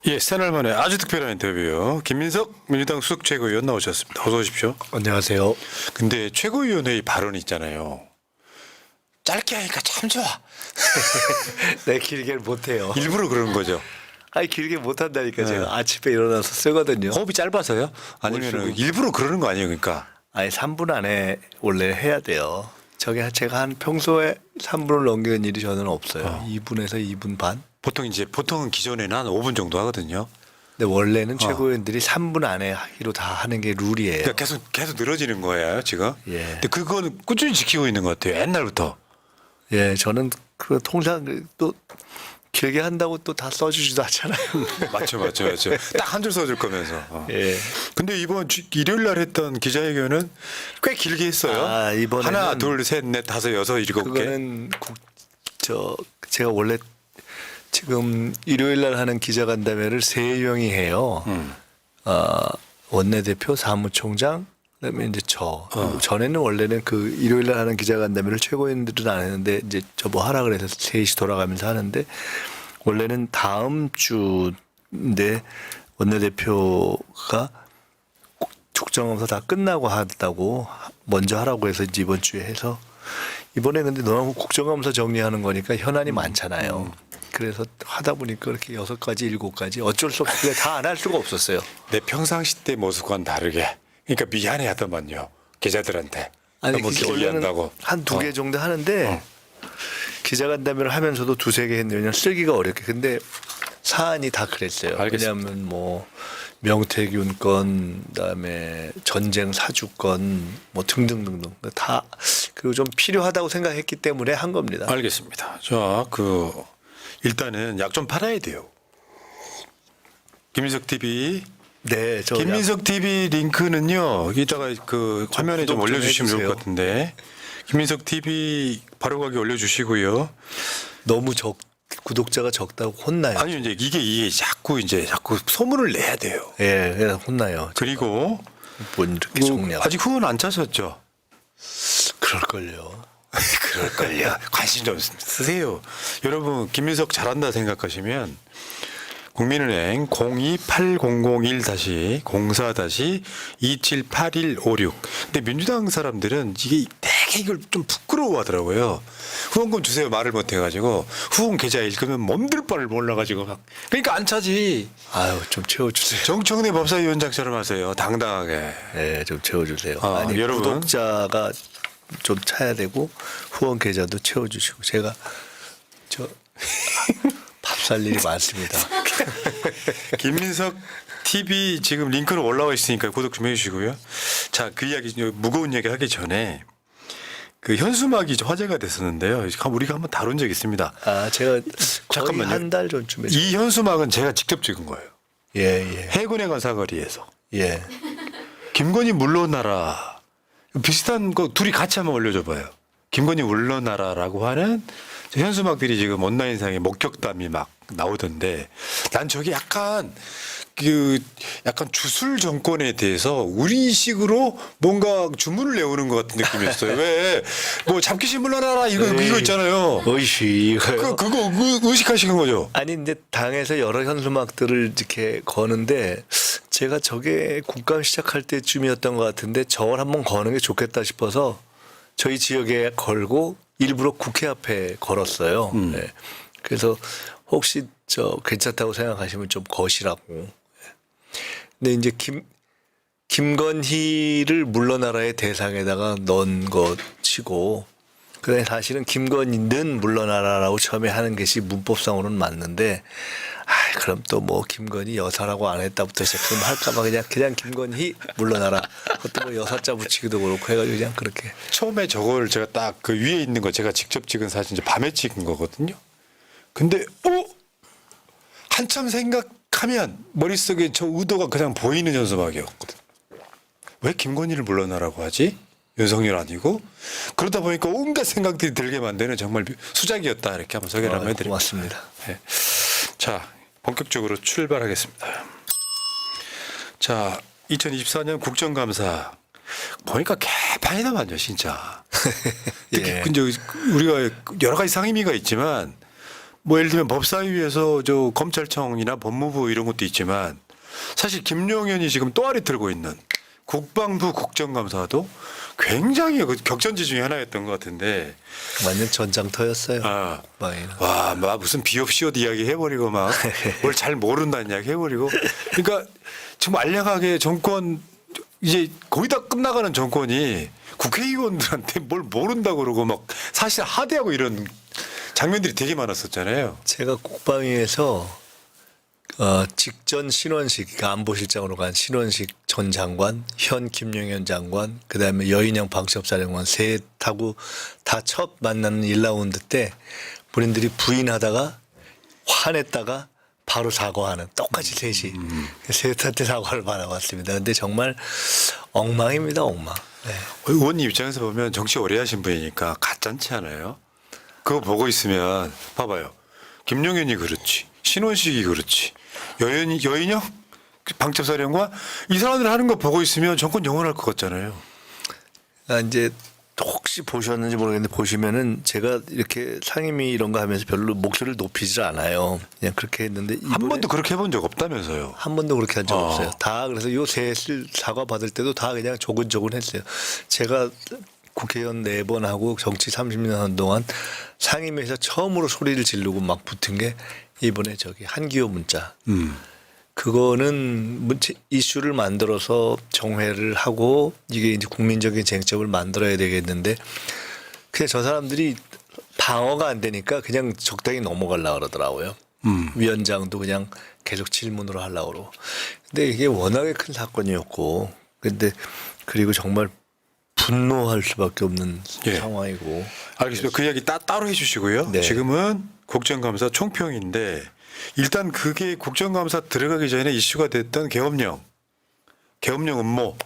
예, 새날 만에 아주 특별한 인터뷰요. 김민석 민주당 수석 최고위원 나오셨습니다. 어서 오십시오. 안녕하세요. 근데 최고위원회의 발언 있잖아요. 짧게 하니까 참 좋아. 네, 길게 못해요. 일부러 그러는 거죠. 아니 길게 못한다니까 제가 아침에 일어나서 쓰거든요. 호흡이 짧아서요? 아니면 일부러 그러는 거 아니에요, 그러니까? 아니 3분 안에 원래 해야 돼요. 저게 제가 한 평소에 3분을 넘기는 일이 저는 없어요. 2분에서 2분 반. 보통은 기존에는 한 5분 정도 하거든요. 근데 원래는 최고위원들이 3분 안에 하기로 다 하는 게 룰이에요. 그러니까 계속 늘어지는 거예요, 지금. 예. 근데 그거는 꾸준히 지키고 있는 것 같아요. 옛날부터. 예, 저는 그 통상 또 길게 한다고 또 다 써주지도 않잖아요. 맞죠. 딱 한 줄 써줄 거면서. 예. 근데 이번 일요일 날 했던 기자회견은 꽤 길게 했어요. 아, 이번에는 하나, 둘, 셋, 넷, 다섯, 여섯, 일곱 개. 그거는 제가 원래 지금 일요일 날 하는 기자간담회를 세 명이 해요. 원내대표, 사무총장, 그다음에 이제 그리고 전에는 원래는 그 일요일 날 하는 기자간담회를 최고위원들은 안 했는데 이제 저 뭐 하라 그래서 셋이 돌아가면서 하는데 원래는 다음 주인데 원내대표가 국정감사 다 끝나고 한다고 먼저 하라고 해서 이제 이번 주에 해서 이번에 근데 너무 국정감사 정리하는 거니까 현안이 많잖아요. 그래서 하다 보니까 그렇게 6가지, 7가지 어쩔 수 없이 다 안 할 수가 없었어요. 내 평상시 때 모습과는 다르게. 그러니까 미안해 하더만요. 기자들한테. 아니 너무 길게 한다고. 한 2개 정도 하는데 기자간담회를 하면서도 2-3개 했는데 왜냐면 쓰기가 어렵게. 근데 사안이 다 그랬어요. 알겠습니다. 왜냐하면 뭐 명태균 건, 그다음에 전쟁 사주 건, 뭐 등등등등 다 그리고 좀 필요하다고 생각했기 때문에 한 겁니다. 알겠습니다. 자, 일단은 약 좀 팔아야 돼요. 김민석 TV. 네, 김민석 TV 링크는요. 이따가 그 화면에 좀 구독 좀 올려주시면 좋을 해주세요. 것 같은데. 김민석 TV 바로 가기 올려주시고요. 너무 구독자가 적다고 혼나요. 아니 이게 자꾸 소문을 내야 돼요. 예, 그래서 혼나요. 그리고 뭔 이렇게 정리하고. 아직 후원 안 차셨죠? 그럴걸요. 그럴걸요. 관심 좀 쓰세요. 여러분 김민석 잘한다 생각하시면 국민은행 028001-04-278156. 근데 민주당 사람들은 이게 되게 이걸 좀 부끄러워하더라고요. 후원금 주세요 말을 못해가지고 후원 계좌 읽으면 몸들 바를 몰라가지고 막 그러니까 안 차지. 아유, 좀 채워주세요. 정청래 법사위원장처럼 하세요. 당당하게. 네, 좀 채워주세요. 아니, 여러분. 구독자가 좀 차야 되고 후원 계좌도 채워주시고 제가 밥 살 일이 많습니다. 김민석 TV 지금 링크로 올라와 있으니까 구독 좀 해주시고요. 자, 그 이야기 무거운 이야기 하기 전에 그 현수막이 화제가 됐었는데요. 우리가 한번 다룬 적이 있습니다. 아, 제가 잠깐만요. 한 달 전쯤에 이 현수막은 제가 직접 찍은 거예요. 예. 해군에 간 사거리에서 예. 김건희 물러나라 비슷한 거 둘이 같이 한번 올려줘봐요. 김건희 물러나라라고 하는 현수막들이 지금 온라인상에 목격담이 막 나오던데 난 저게 약간 주술 정권에 대해서 우리식으로 뭔가 주문을 내오는 것 같은 느낌이었어요. 왜 뭐 잡기신 물러나라 이거 있잖아요. 어이씨. 그거 의식하시는 거죠? 아니 근데 당에서 여러 현수막들을 이렇게 거는데 제가 저게 국감 시작할 때쯤이었던 것 같은데 저걸 한번 거는 게 좋겠다 싶어서 저희 지역에 걸고 일부러 국회 앞에 걸었어요. 네. 그래서 혹시 괜찮다고 생각하시면 좀 거시라고. 근데 이제 김건희를 물러나라의 대상에다가 넣은 것이고 그다음에 사실은 김건희는 물러나라라고 처음에 하는 것이 문법상으로는 맞는데 그럼 또 뭐 김건희 여사라고 안 했다부터 시작하면 할까봐 그냥 김건희 물러나라 그것도 뭐 여사자 붙이기도 그렇고 해가지고 그냥 그렇게 처음에 저걸 제가 딱 그 위에 있는 거 제가 직접 찍은 사진 이제 밤에 찍은 거거든요. 근데 한참 생각하면 머릿속에 저 의도가 그냥 보이는 현수막이었거든. 왜 김건희를 물러나라고 하지? 윤석열 아니고 그러다 보니까 온갖 생각들이 들게 만드는 정말 수작이었다 이렇게 한번 소개를 한번 해드립니다. 고맙습니다. 네. 자 본격적으로 출발하겠습니다. 자 2024년 국정감사 보니까 개판이다만요 진짜. 특히 예. 근데 우리가 여러 가지 상임위가 있지만 뭐 예를 들면 법사위에서 저 검찰청이나 법무부 이런 것도 있지만 사실 김용현이 지금 또아리 틀고 있는 국방부 국정감사도 굉장히 그 격전지 중에 하나였던 것 같은데 완전 전장터였어요. 아, 국방위는. 와, 막 무슨 비옵시옷 이야기 해버리고 막 뭘 잘 모른다는 이야기 해버리고 그러니까 지금 알량하게 정권 이제 거의 다 끝나가는 정권이 국회의원들한테 뭘 모른다고 그러고 막 사실 하대하고 이런 장면들이 되게 많았었잖아요. 제가 국방위에서 직전 신원식, 그러니까 안보실장으로 간 신원식 전 장관, 현 김용현 장관, 그다음에 여인영 방첩사령관 셋하고 다 첫 만나는 1라운드 때 본인들이 부인하다가 화냈다가 바로 사과하는 똑같이 셋이 셋한테 사과를 받아왔습니다. 근데 정말 엉망입니다, 엉망. 네. 의원님 입장에서 보면 정치 오래 하신 분이니까 가짠치 않아요? 그거 보고 있으면 봐봐요. 김용현이 그렇지. 신원식이 그렇지. 여인영 방첩사령관 이 사람들 하는 거 보고 있으면 정권 영원할 것 같잖아요. 이제 혹시 보셨는지 모르겠는데 보시면은 제가 이렇게 상임위 이런 거 하면서 별로 목소리를 높이질 않아요. 그냥 그렇게 했는데 한 번도 그렇게 해본 적 없다면서요. 한 번도 그렇게 한 적 없어요. 다 그래서 요 셋을 사과 받을 때도 다 그냥 조근조근 했어요. 제가 국회의원 4번 하고 정치 30년 한 동안 상임위에서 처음으로 소리를 지르고 막 붙은 게 이번에 저기 한기호 문자. 그거는 이슈를 만들어서 정회를 하고 이게 이제 국민적인 쟁점을 만들어야 되겠는데 그냥 저 사람들이 방어가 안 되니까 그냥 적당히 넘어가려고 그러더라고요. 위원장도 그냥 계속 질문으로 하려고 그러고. 근데 이게 워낙에 큰 사건이었고 근데 그리고 정말 분노할 수밖에 없는 예. 상황이고. 알겠습니다. 그 이야기 따로 해주시고요. 네. 지금은 국정감사 총평인데 일단 그게 국정감사 들어가기 전에 이슈가 됐던 계엄령 음모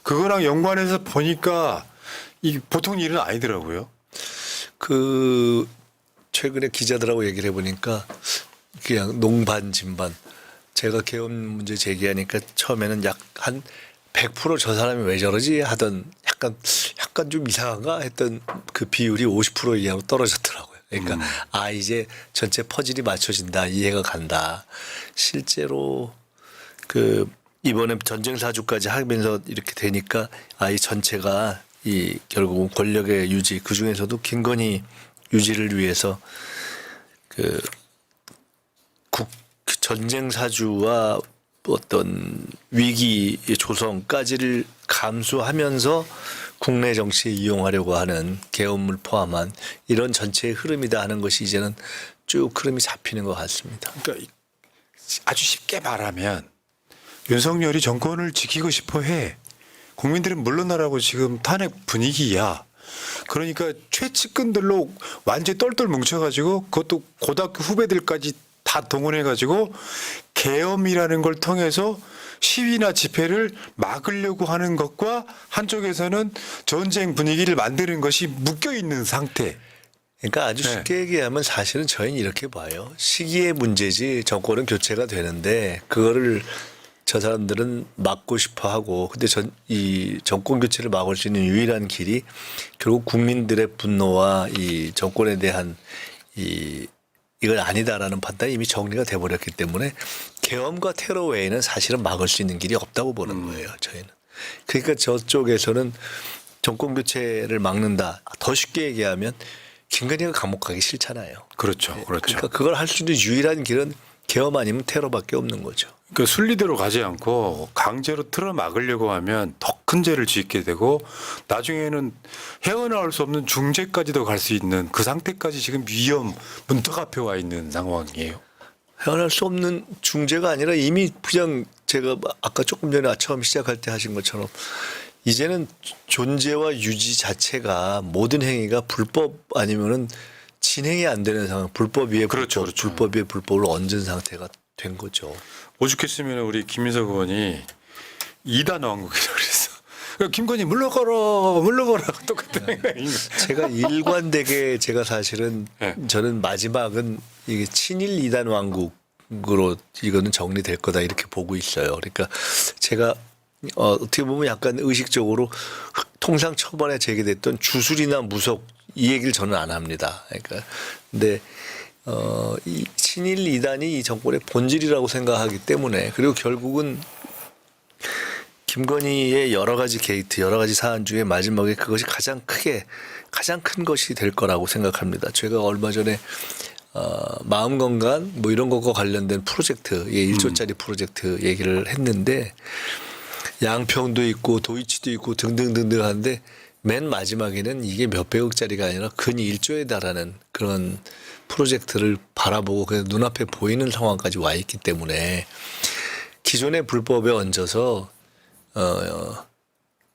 그거랑 연관해서 보니까 이 보통 일은 아니더라고요. 그 최근에 기자들하고 얘기를 해보니까 그냥 농반진반. 제가 계엄 문제 제기하니까 처음에는 약 한 100% 저 사람이 왜 저러지 하던 약간 좀 이상한가 했던 그 비율이 50% 이하로 떨어졌더라고요. 그러니까 이제 전체 퍼즐이 맞춰진다, 이해가 간다. 실제로 그 이번에 전쟁 사주까지 하면서 이렇게 되니까 이 전체가 이 결국은 권력의 유지 그 중에서도 김건희 유지를 위해서 그 전쟁 사주와 어떤 위기 조성까지를 감수하면서 국내 정치에 이용하려고 하는 계엄을 포함한 이런 전체의 흐름이다 하는 것이 이제는 쭉 흐름이 잡히는 것 같습니다. 그러니까 아주 쉽게 말하면 윤석열이 정권을 지키고 싶어 해. 국민들은 물러나라고 지금 탄핵 분위기야. 그러니까 최측근들로 완전히 똘똘 뭉쳐가지고 그것도 고등학교 후배들까지 다 동원해가지고 계엄이라는 걸 통해서 시위나 집회를 막으려고 하는 것과 한쪽에서는 전쟁 분위기를 만드는 것이 묶여 있는 상태. 그러니까 아주 쉽게 얘기하면 사실은 저희는 이렇게 봐요. 시기의 문제지 정권은 교체가 되는데 그거를 저 사람들은 막고 싶어 하고 근데 이 정권 교체를 막을 수 있는 유일한 길이 결국 국민들의 분노와 이 정권에 대한 이건 아니다라는 판단이 이미 정리가 돼버렸기 때문에 계엄과 테러 외에는 사실은 막을 수 있는 길이 없다고 보는 거예요. 저희는. 그러니까 저쪽에서는 정권 교체를 막는다. 더 쉽게 얘기하면 김건희가 감옥 가기 싫잖아요. 그렇죠. 그렇죠. 그러니까 그걸 할 수 있는 유일한 길은 계엄 아니면 테러밖에 없는 거죠. 그 순리대로 가지 않고 강제로 틀어 막으려고 하면 더 큰 죄를 짓게 되고 나중에는 헤어나올 수 없는 중죄까지도 갈 수 있는 그 상태까지 지금 위험 문턱 앞에 와 있는 상황이에요. 헤어날 수 없는 중재가 아니라 이미 그냥 제가 아까 조금 전에 처음 시작할 때 하신 것처럼 이제는 존재와 유지 자체가 모든 행위가 불법 아니면은 진행이 안 되는 상황, 불법 위에 그렇죠, 불법, 그렇죠. 불법 위에 불법을 얹은 상태가 된 거죠. 오죽했으면 우리 김민석 의원이 2단 왕국이라고 그랬어. 그러니까 김건희 물러가라 똑같은 생각인 거예요. 제가 일관되게 제가 사실은 네. 저는 마지막은 이게 친일 2단 왕국으로 이거는 정리될 거다 이렇게 보고 있어요. 그러니까 제가 어떻게 보면 약간 의식적으로 통상 초반에 제기됐던 주술이나 무속 이 얘기를 저는 안 합니다. 그러니까 근데 이 친일 이단이 이 정권의 본질이라고 생각하기 때문에 그리고 결국은 김건희의 여러 가지 게이트, 여러 가지 사안 중에 마지막에 그것이 가장 큰 것이 될 거라고 생각합니다. 제가 얼마 전에 마음 건강 뭐 이런 것과 관련된 프로젝트, 1조짜리 프로젝트 얘기를 했는데 양평도 있고 도이치도 있고 등등등등 하는데 맨 마지막에는 이게 몇백억짜리가 아니라 근 1조에 달하는 그런 프로젝트를 바라보고 그냥 눈앞에 보이는 상황까지 와 있기 때문에 기존의 불법에 얹어서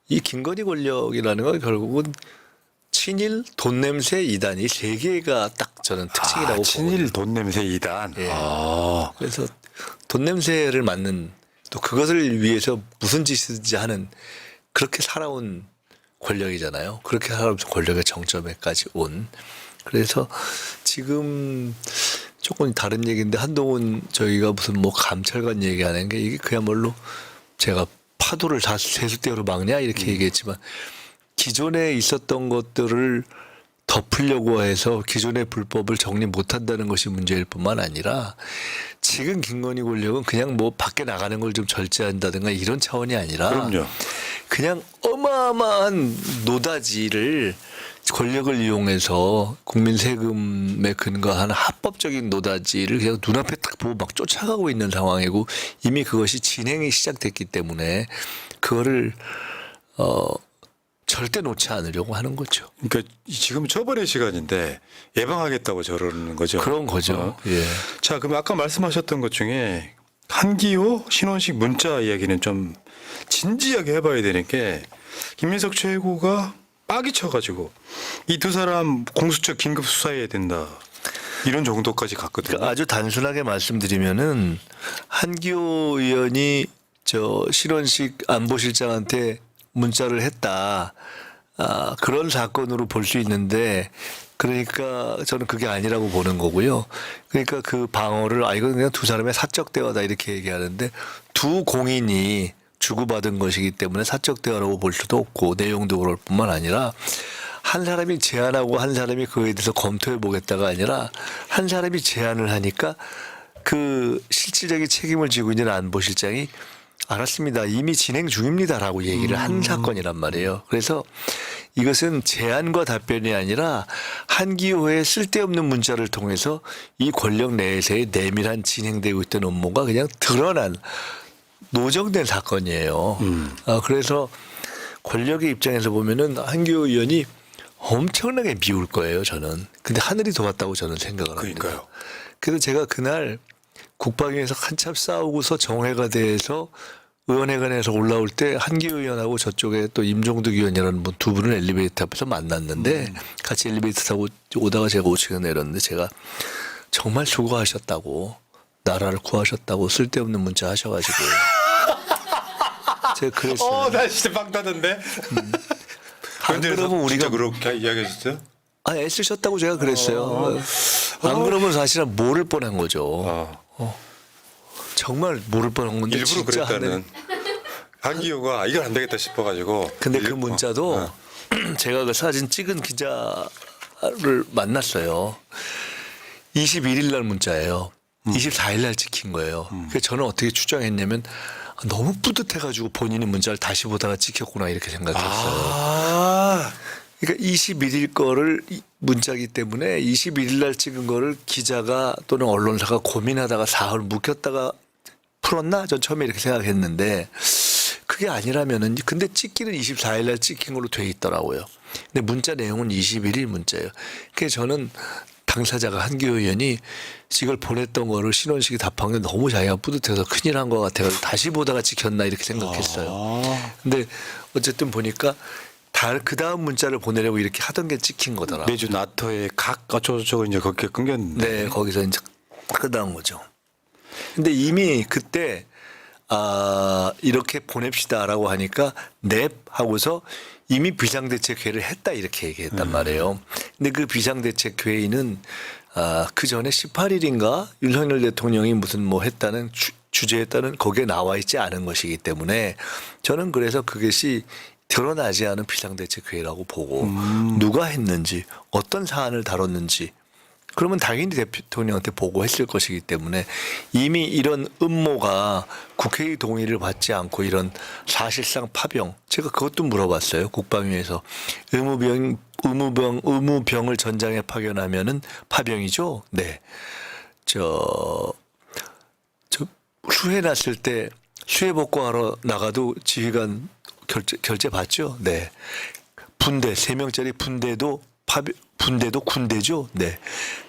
이 김건희 권력이라는 건 결국은 친일 돈 냄새 이단 이 세 개가 딱 저는 특징이라고 친일 보거든요. 돈 냄새 이단. 예. 아. 그래서 돈 냄새를 맡는 또 그것을 위해서 무슨 짓이든지 하는 그렇게 살아온 권력이잖아요. 그렇게 살아오면서 권력의 정점에까지 온. 그래서 지금 조금 다른 얘기인데 한동훈 저희가 무슨 뭐 감찰관 얘기하는 게 이게 그야말로 제가 파도를 다 세수대로 막냐 이렇게 얘기했지만 기존에 있었던 것들을 덮으려고 해서 기존의 불법을 정리 못한다는 것이 문제일 뿐만 아니라 지금 김건희 권력은 그냥 뭐 밖에 나가는 걸 좀 절제한다든가 이런 차원이 아니라 그럼요. 그냥 어마어마한 노다지를 권력을 이용해서 국민 세금에 근거한 합법적인 노다지를 그냥 눈앞에 딱 보고 막 쫓아가고 있는 상황이고 이미 그것이 진행이 시작됐기 때문에 그거를 절대 놓지 않으려고 하는 거죠. 그러니까 지금 처벌의 시간인데 예방하겠다고 저러는 거죠. 그런 거죠. 예. 자, 그럼 아까 말씀하셨던 것 중에 한기호 신원식 문자 이야기는 좀 진지하게 해봐야 되는 게 김민석 최고가 빡이 쳐가지고 이 두 사람 공수처 긴급 수사해야 된다 이런 정도까지 갔거든요. 그러니까 아주 단순하게 말씀드리면은 한기호 의원이 저 신원식 안보실장한테 문자를 했다. 그런 사건으로 볼 수 있는데 그러니까 저는 그게 아니라고 보는 거고요. 그러니까 그 방어를 이건 그냥 두 사람의 사적 대화다 이렇게 얘기하는데 두 공인이 주고받은 것이기 때문에 사적 대화라고 볼 수도 없고 내용도 그럴 뿐만 아니라 한 사람이 제안하고 한 사람이 그거에 대해서 검토해 보겠다가 아니라 한 사람이 제안을 하니까 그 실질적인 책임을 지고 있는 안보실장이 알았습니다. 이미 진행 중입니다라고 얘기를 한 사건이란 말이에요. 그래서 이것은 제안과 답변이 아니라 한기호의 쓸데없는 문자를 통해서 이 권력 내에서의 내밀한 진행되고 있던 업무가 그냥 드러난 노정된 사건이에요. 그래서 권력의 입장에서 보면은 한기호 의원이 엄청나게 미울 거예요, 저는. 근데 하늘이 도왔다고 저는 생각을 합니다. 그러니까요. 그래서 제가 그날 국방위에서 한참 싸우고서 정회가 돼서 의원회관에서 올라올 때 한기호 의원하고 저쪽에 또 임종득 의원이라는 분 두 분을 엘리베이터 앞에서 만났는데 같이 엘리베이터 타고 오다가 제가 5층에 내렸는데 제가 정말 수고하셨다고 나라를 구하셨다고 쓸데없는 문자 하셔가지고 제가 그랬어요. 나 진짜 빵 따던데. 안 그러면 우리가 그렇게 이야기하셨어요? 애쓰셨다고 제가 그랬어요. 안 그러면 사실은 모를 뻔한 거죠. 정말 모를 뻔한 건데 일부러 진짜 그랬다는. 한기호가 이건 안 되겠다 싶어가지고. 근데 그 문자도 제가 그 사진 찍은 기자를 만났어요. 21일 날 문자예요. 24일 날 찍힌 거예요. 그래서 저는 어떻게 추정했냐면 너무 뿌듯해가지고 본인이 문자를 다시 보다가 찍혔구나 이렇게 생각했어요. 그러니까 21일 거를 문자기 때문에 21일 날 찍은 거를 기자가 또는 언론사가 고민하다가 사흘 묵혔다가 풀었나? 전 처음에 이렇게 생각했는데 그게 아니라면은 근데 찍기는 24일 날 찍힌 걸로 돼 있더라고요. 근데 문자 내용은 21일 문자예요. 그래서 저는 당사자가 한기호 의원이 이걸 보냈던 거를 신원식이 답한 게 너무 자기가 뿌듯해서 큰일 한 것 같아서 다시 보다가 찍혔나 이렇게 생각했어요. 근데 어쨌든 보니까 그 다음 문자를 보내려고 이렇게 하던 게 찍힌 거더라. 매주 나터에 각 어쩌고저쩌고 이제 거기에 끊겼는데. 네, 거기서 이제 끝난 거죠. 근데 이미 그때 이렇게 보냅시다라고 하니까 넵 하고서 이미 비상대책회의를 했다 이렇게 얘기했단 말이에요. 근데 그 비상대책회의는 그 전에 18일인가 윤석열 대통령이 무슨 뭐 했다는 주재했다는 거기에 나와 있지 않은 것이기 때문에 저는 그래서 그것이 드러나지 않은 비상대책회의라고 보고 누가 했는지 어떤 사안을 다뤘는지 그러면 당연히 대통령한테 보고했을 것이기 때문에 이미 이런 음모가 국회의 동의를 받지 않고 이런 사실상 파병, 제가 그것도 물어봤어요. 국방위에서 의무병을 전장에 파견하면은 파병이죠. 네. 저 수해 났을 때 수해 복구하러 나가도 지휘관 결제 받죠. 네. 분대 3명짜리 분대도 군대죠. 네.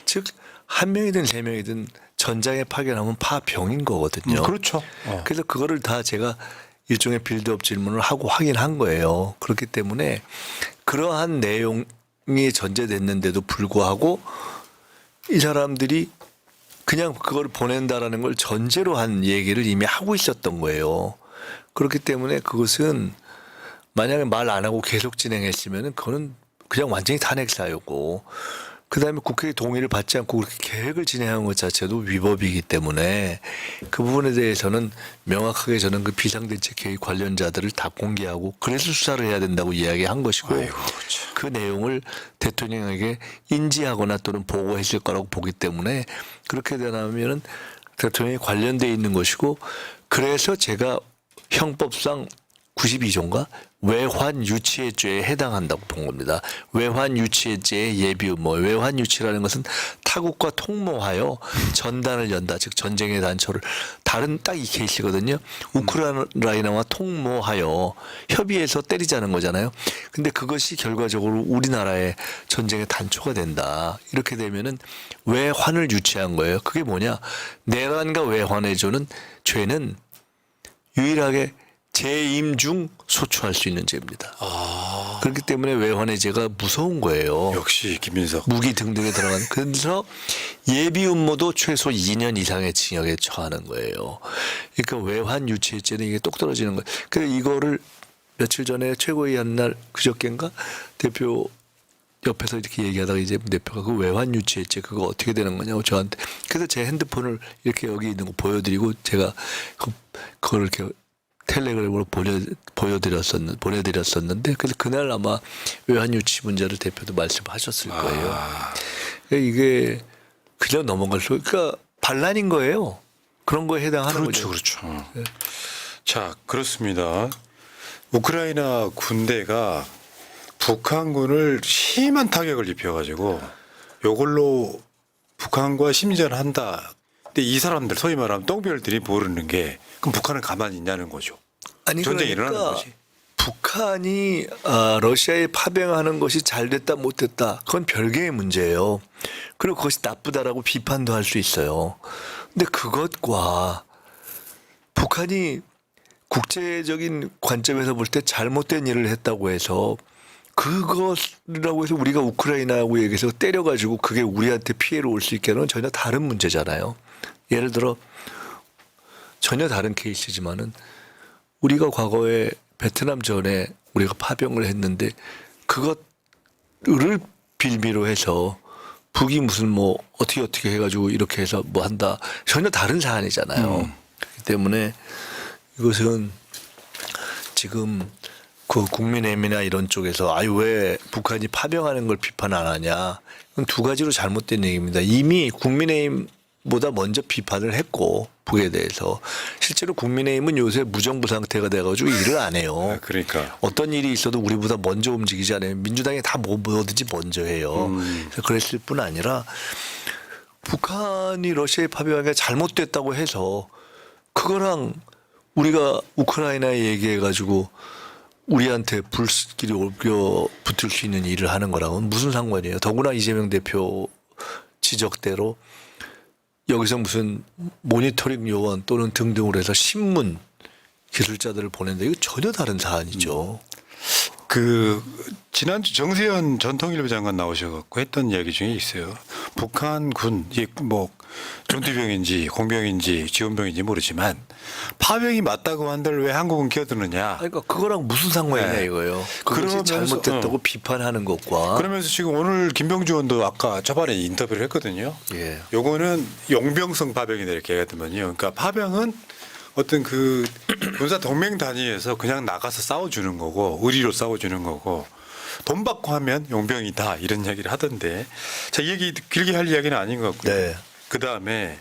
즉 한 명이든 3명이든 전장에 파견하면 파병인 거거든요. 그렇죠. 그래서 그거를 다 제가 일종의 빌드업 질문을 하고 확인한 거예요. 그렇기 때문에 그러한 내용이 전제됐는데도 불구하고 이 사람들이 그냥 그걸 보낸다라는 걸 전제로 한 얘기를 이미 하고 있었던 거예요. 그렇기 때문에 그것은 만약에 말 안 하고 계속 진행했으면은 그거는 그냥 완전히 탄핵 사유고, 그다음에 국회의 동의를 받지 않고 그렇게 계획을 진행한 것 자체도 위법이기 때문에 그 부분에 대해서는 명확하게 저는 그 비상대책 계획 관련자들을 다 공개하고 그래서 수사를 해야 된다고 이야기한 것이고, 아이고, 참. 그 내용을 대통령에게 인지하거나 또는 보고했을 거라고 보기 때문에 그렇게 되면 대통령이 관련돼 있는 것이고, 그래서 제가 형법상 92조인가 외환 유치의 죄에 해당한다고 본 겁니다. 외환 유치의 죄의 예비 음모. 외환 유치라는 것은 타국과 통모하여 전단을 연다. 즉 전쟁의 단초를 다른 딱 이 케이스거든요. 우크라이나와 통모하여 협의해서 때리자는 거잖아요. 근데 그것이 결과적으로 우리나라의 전쟁의 단초가 된다. 이렇게 되면은 외환을 유치한 거예요. 그게 뭐냐? 내란과 외환의 조는 죄는 유일하게 재임 중 소추할 수 있는 죄입니다. 그렇기 때문에 외환의 죄가 무서운 거예요. 역시 김민석. 무기 등등에 들어가는. 그래서 예비 음모도 최소 2년 이상의 징역에 처하는 거예요. 그러니까 외환 유치의 죄는 이게 똑 떨어지는 거예요. 그래서 이거를 며칠 전에 최고위 한 날 그저께인가 대표 옆에서 이렇게 얘기하다가 이제 대표가 그 외환 유치의 죄 그거 어떻게 되는 거냐고 저한테. 그래서 제 핸드폰을 이렇게 여기 있는 거 보여드리고 제가 그걸 이렇게 텔레그램으로 보내드렸었는데 그래서 그날 아마 외환유치 문제를 대표도 말씀하셨을 거예요. 그러니까 이게 그냥 넘어갈 수, 그러니까 반란인 거예요. 그런 거에 해당하는 거죠. 그렇죠. 네. 자, 그렇습니다. 우크라이나 군대가 북한군을 심한 타격을 입혀가지고 요걸로 북한과 심전한다. 근데 이 사람들 소위 말하면 똥별들이 모르는 게 그럼 북한은 가만히 있냐는 거죠. 아니 전쟁이 그러니까 일어나는 거지. 북한이 러시아에 파병하는 것이 잘 됐다 못 됐다 그건 별개의 문제예요. 그리고 그것이 나쁘다라고 비판도 할 수 있어요. 근데 그것과 북한이 국제적인 관점에서 볼 때 잘못된 일을 했다고 해서 그것이라고 해서 우리가 우크라이나하고 얘기해서 때려가지고 그게 우리한테 피해를 올 수 있게 하는 건 전혀 다른 문제잖아요. 예를 들어 전혀 다른 케이스지만은 우리가 과거에 베트남 전에 우리가 파병을 했는데 그것을 빌미로 해서 북이 무슨 뭐 어떻게 해가지고 이렇게 해서 뭐 한다. 전혀 다른 사안이잖아요. 그렇기 때문에 이것은 지금 그 국민의힘이나 이런 쪽에서 아유 왜 북한이 파병하는 걸 비판 안 하냐. 그건 두 가지로 잘못된 얘기입니다. 이미 국민의힘보다 먼저 비판을 했고 북에 대해서 실제로 국민의힘은 요새 무정부 상태가 돼가지고 일을 안 해요. 그러니까 어떤 일이 있어도 우리보다 먼저 움직이지 않아요. 민주당이 다 뭐든지 먼저 해요. 그래서 그랬을 뿐 아니라 북한이 러시아에 파병한 게 잘못됐다고 해서 그거랑 우리가 우크라이나에 얘기해가지고 우리한테 불길이 올겨 붙을 수 있는 일을 하는 거랑은 무슨 상관이에요. 더구나 이재명 대표 지적대로 여기서 무슨 모니터링 요원 또는 등등으로 해서 신문 기술자들을 보낸다. 이거 전혀 다른 사안이죠. 그 지난주 정세현 전 통일부 장관 나오셔갖고 했던 이야기 중에 있어요. 북한군 뭐 전투병인지 공병인지 지원병인지 모르지만 파병이 맞다고 한들 왜 한국은 끼어드느냐. 그러니까 그거랑 무슨 상관이냐 네. 이거예요. 그것이 그러면서, 잘못됐다고 비판하는 것과. 그러면서 지금 오늘 김병주 의원도 아까 초반에 인터뷰를 했거든요. 예. 요거는 용병성 파병이다 이렇게 얘기하더만요. 그러니까 파병은 어떤 그 군사 동맹 단위에서 그냥 나가서 싸워주는 거고 의리로 싸워주는 거고 돈 받고 하면 용병이다 이런 이야기를 하던데 자, 이 얘기 길게 할 이야기는 아닌 것 같고요. 네. 그다음에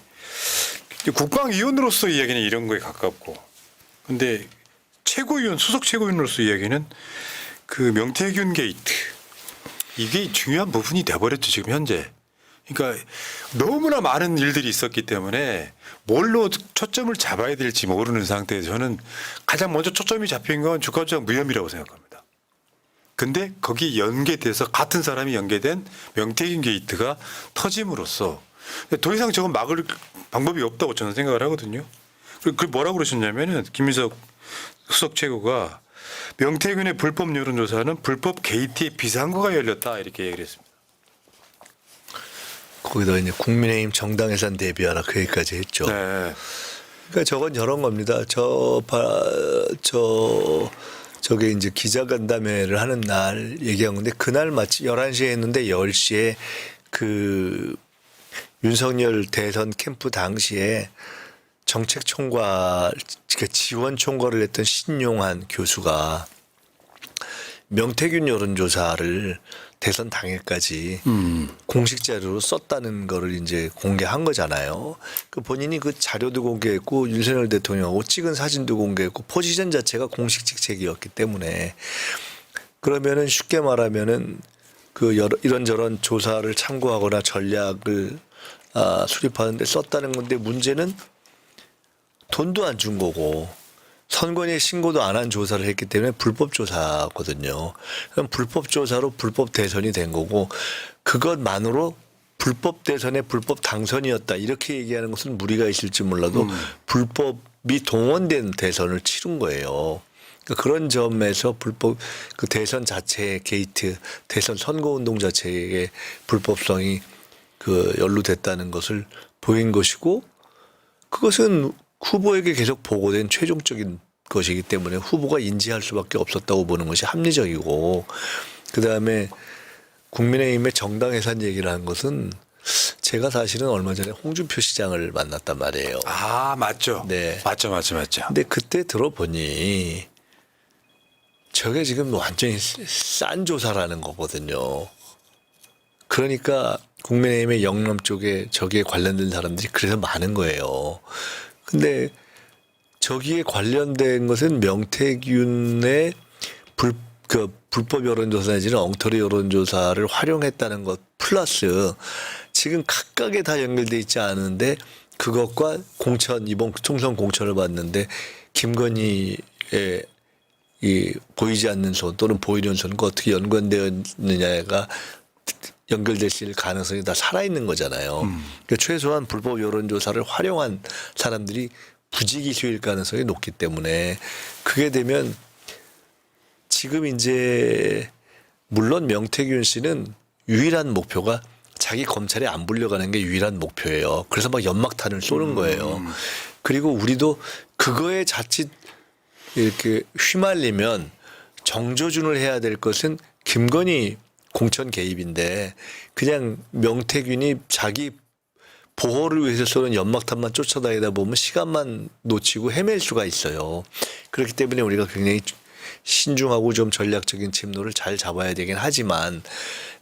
국방위원으로서 이야기는 이런 거에 가깝고 근데 최고위원 수석 최고위원으로서 이야기는 그 명태균 게이트 이게 중요한 부분이 돼버렸죠 지금 현재. 그러니까 너무나 많은 일들이 있었기 때문에 뭘로 초점을 잡아야 될지 모르는 상태에서 저는 가장 먼저 초점이 잡힌 건 주가조작 무혐의라고 생각합니다. 근데 거기에 연계돼서 같은 사람이 연계된 명태균 게이트가 터짐으로써 더 이상 저건 막을 방법이 없다고 저는 생각을 하거든요. 그리고 뭐라고 그러셨냐면은 김민석 수석 최고가 명태균의 불법 여론조사는 불법 게이트의 비상구가 열렸다 이렇게 얘기를 했습니다. 거기다 이제 국민의힘 정당 예산 대비하라 그 얘기까지 했죠. 네. 그러니까 저건 저런 겁니다. 저게 이제 기자간담회를 하는 날 얘기한 건데 그날 마치 11시에 했는데 10시에 그 윤석열 대선 캠프 당시에 정책총괄, 그러니까 지원총괄을 했던 신용한 교수가 명태균 여론조사를 대선 당일까지 공식 자료로 썼다는 거를 이제 공개한 거잖아요. 그 본인이 그 자료도 공개했고 윤석열 대통령하고 찍은 사진도 공개했고 포지션 자체가 공식 직책이었기 때문에 그러면은 쉽게 말하면은 그 이런저런 조사를 참고하거나 전략을 수립하는데 썼다는 건데 문제는 돈도 안 준 거고 선관위에 신고도 안 한 조사를 했기 때문에 불법 조사거든요. 그럼 불법 조사로 불법 대선이 된 거고 그것만으로 불법 대선의 불법 당선이었다 이렇게 얘기하는 것은 무리가 있을지 몰라도 불법이 동원된 대선을 치른 거예요. 그러니까 그런 점에서 불법 그 대선 자체의 게이트, 대선 선거운동 자체의 불법성이 그 연루됐다는 것을 보인 것이고 그것은 후보에게 계속 보고된 최종적인 것이기 때문에 후보가 인지할 수밖에 없었다고 보는 것이 합리적이고 그다음에 국민의힘의 정당 예산 얘기를 한 것은 제가 사실은 얼마 전에 홍준표 시장을 만났단 말이에요. 아 맞죠. 네. 맞죠. 근데 그때 들어보니 저게 지금 완전히 싼 조사라는 거거든요. 그러니까 국민의힘의 영남 쪽에 저기에 관련된 사람들이 그래서 많은 거예요. 근데 저기에 관련된 것은 명태균의 불법 여론조사 내지는 엉터리 여론조사를 활용했다는 것 플러스 지금 각각에 다 연결돼 있지 않은데 그것과 공천 이번 총선 공천을 받는데 김건희의 이 보이지 않는 손 또는 보이는 손과 어떻게 연관되었느냐가 연결될 가능성이 다 살아있는 거잖아요. 그러니까 최소한 불법 여론조사를 활용한 사람들이 부지기수일 가능성이 높기 때문에 그게 되면 지금 이제 물론 명태균 씨는 유일한 목표가 자기 검찰에 안 불려가는 게 유일한 목표예요. 그래서 막 연막탄을 쏘는 거예요. 그리고 우리도 그거에 자칫 이렇게 휘말리면 정조준을 해야 될 것은 김건희 공천 개입인데 그냥 명태균이 자기 보호를 위해서 쏘는 연막탄만 쫓아다니다 보면 시간만 놓치고 헤맬 수가 있어요. 그렇기 때문에 우리가 굉장히 신중하고 좀 전략적인 침노를 잘 잡아야 되긴 하지만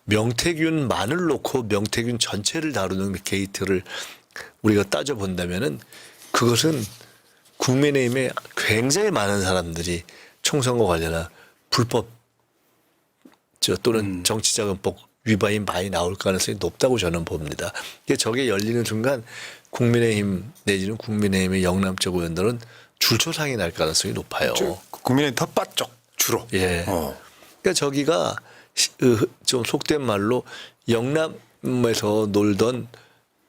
명태균만을 놓고 명태균 전체를 다루는 게이트를 우리가 따져본다면은 그것은 국민의힘에 굉장히 많은 사람들이 총선과 관련한 불법 또는 정치자금법 위반이 많이 나올 가능성이 높다고 저는 봅니다. 저게 열리는 순간 국민의힘 내지는 국민의힘의 영남 쪽 의원들은 줄초상이 날 가능성이 높아요. 국민의 텃밭 쪽 주로. 예. 그러니까 저기가 좀 속된 말로 영남에서 놀던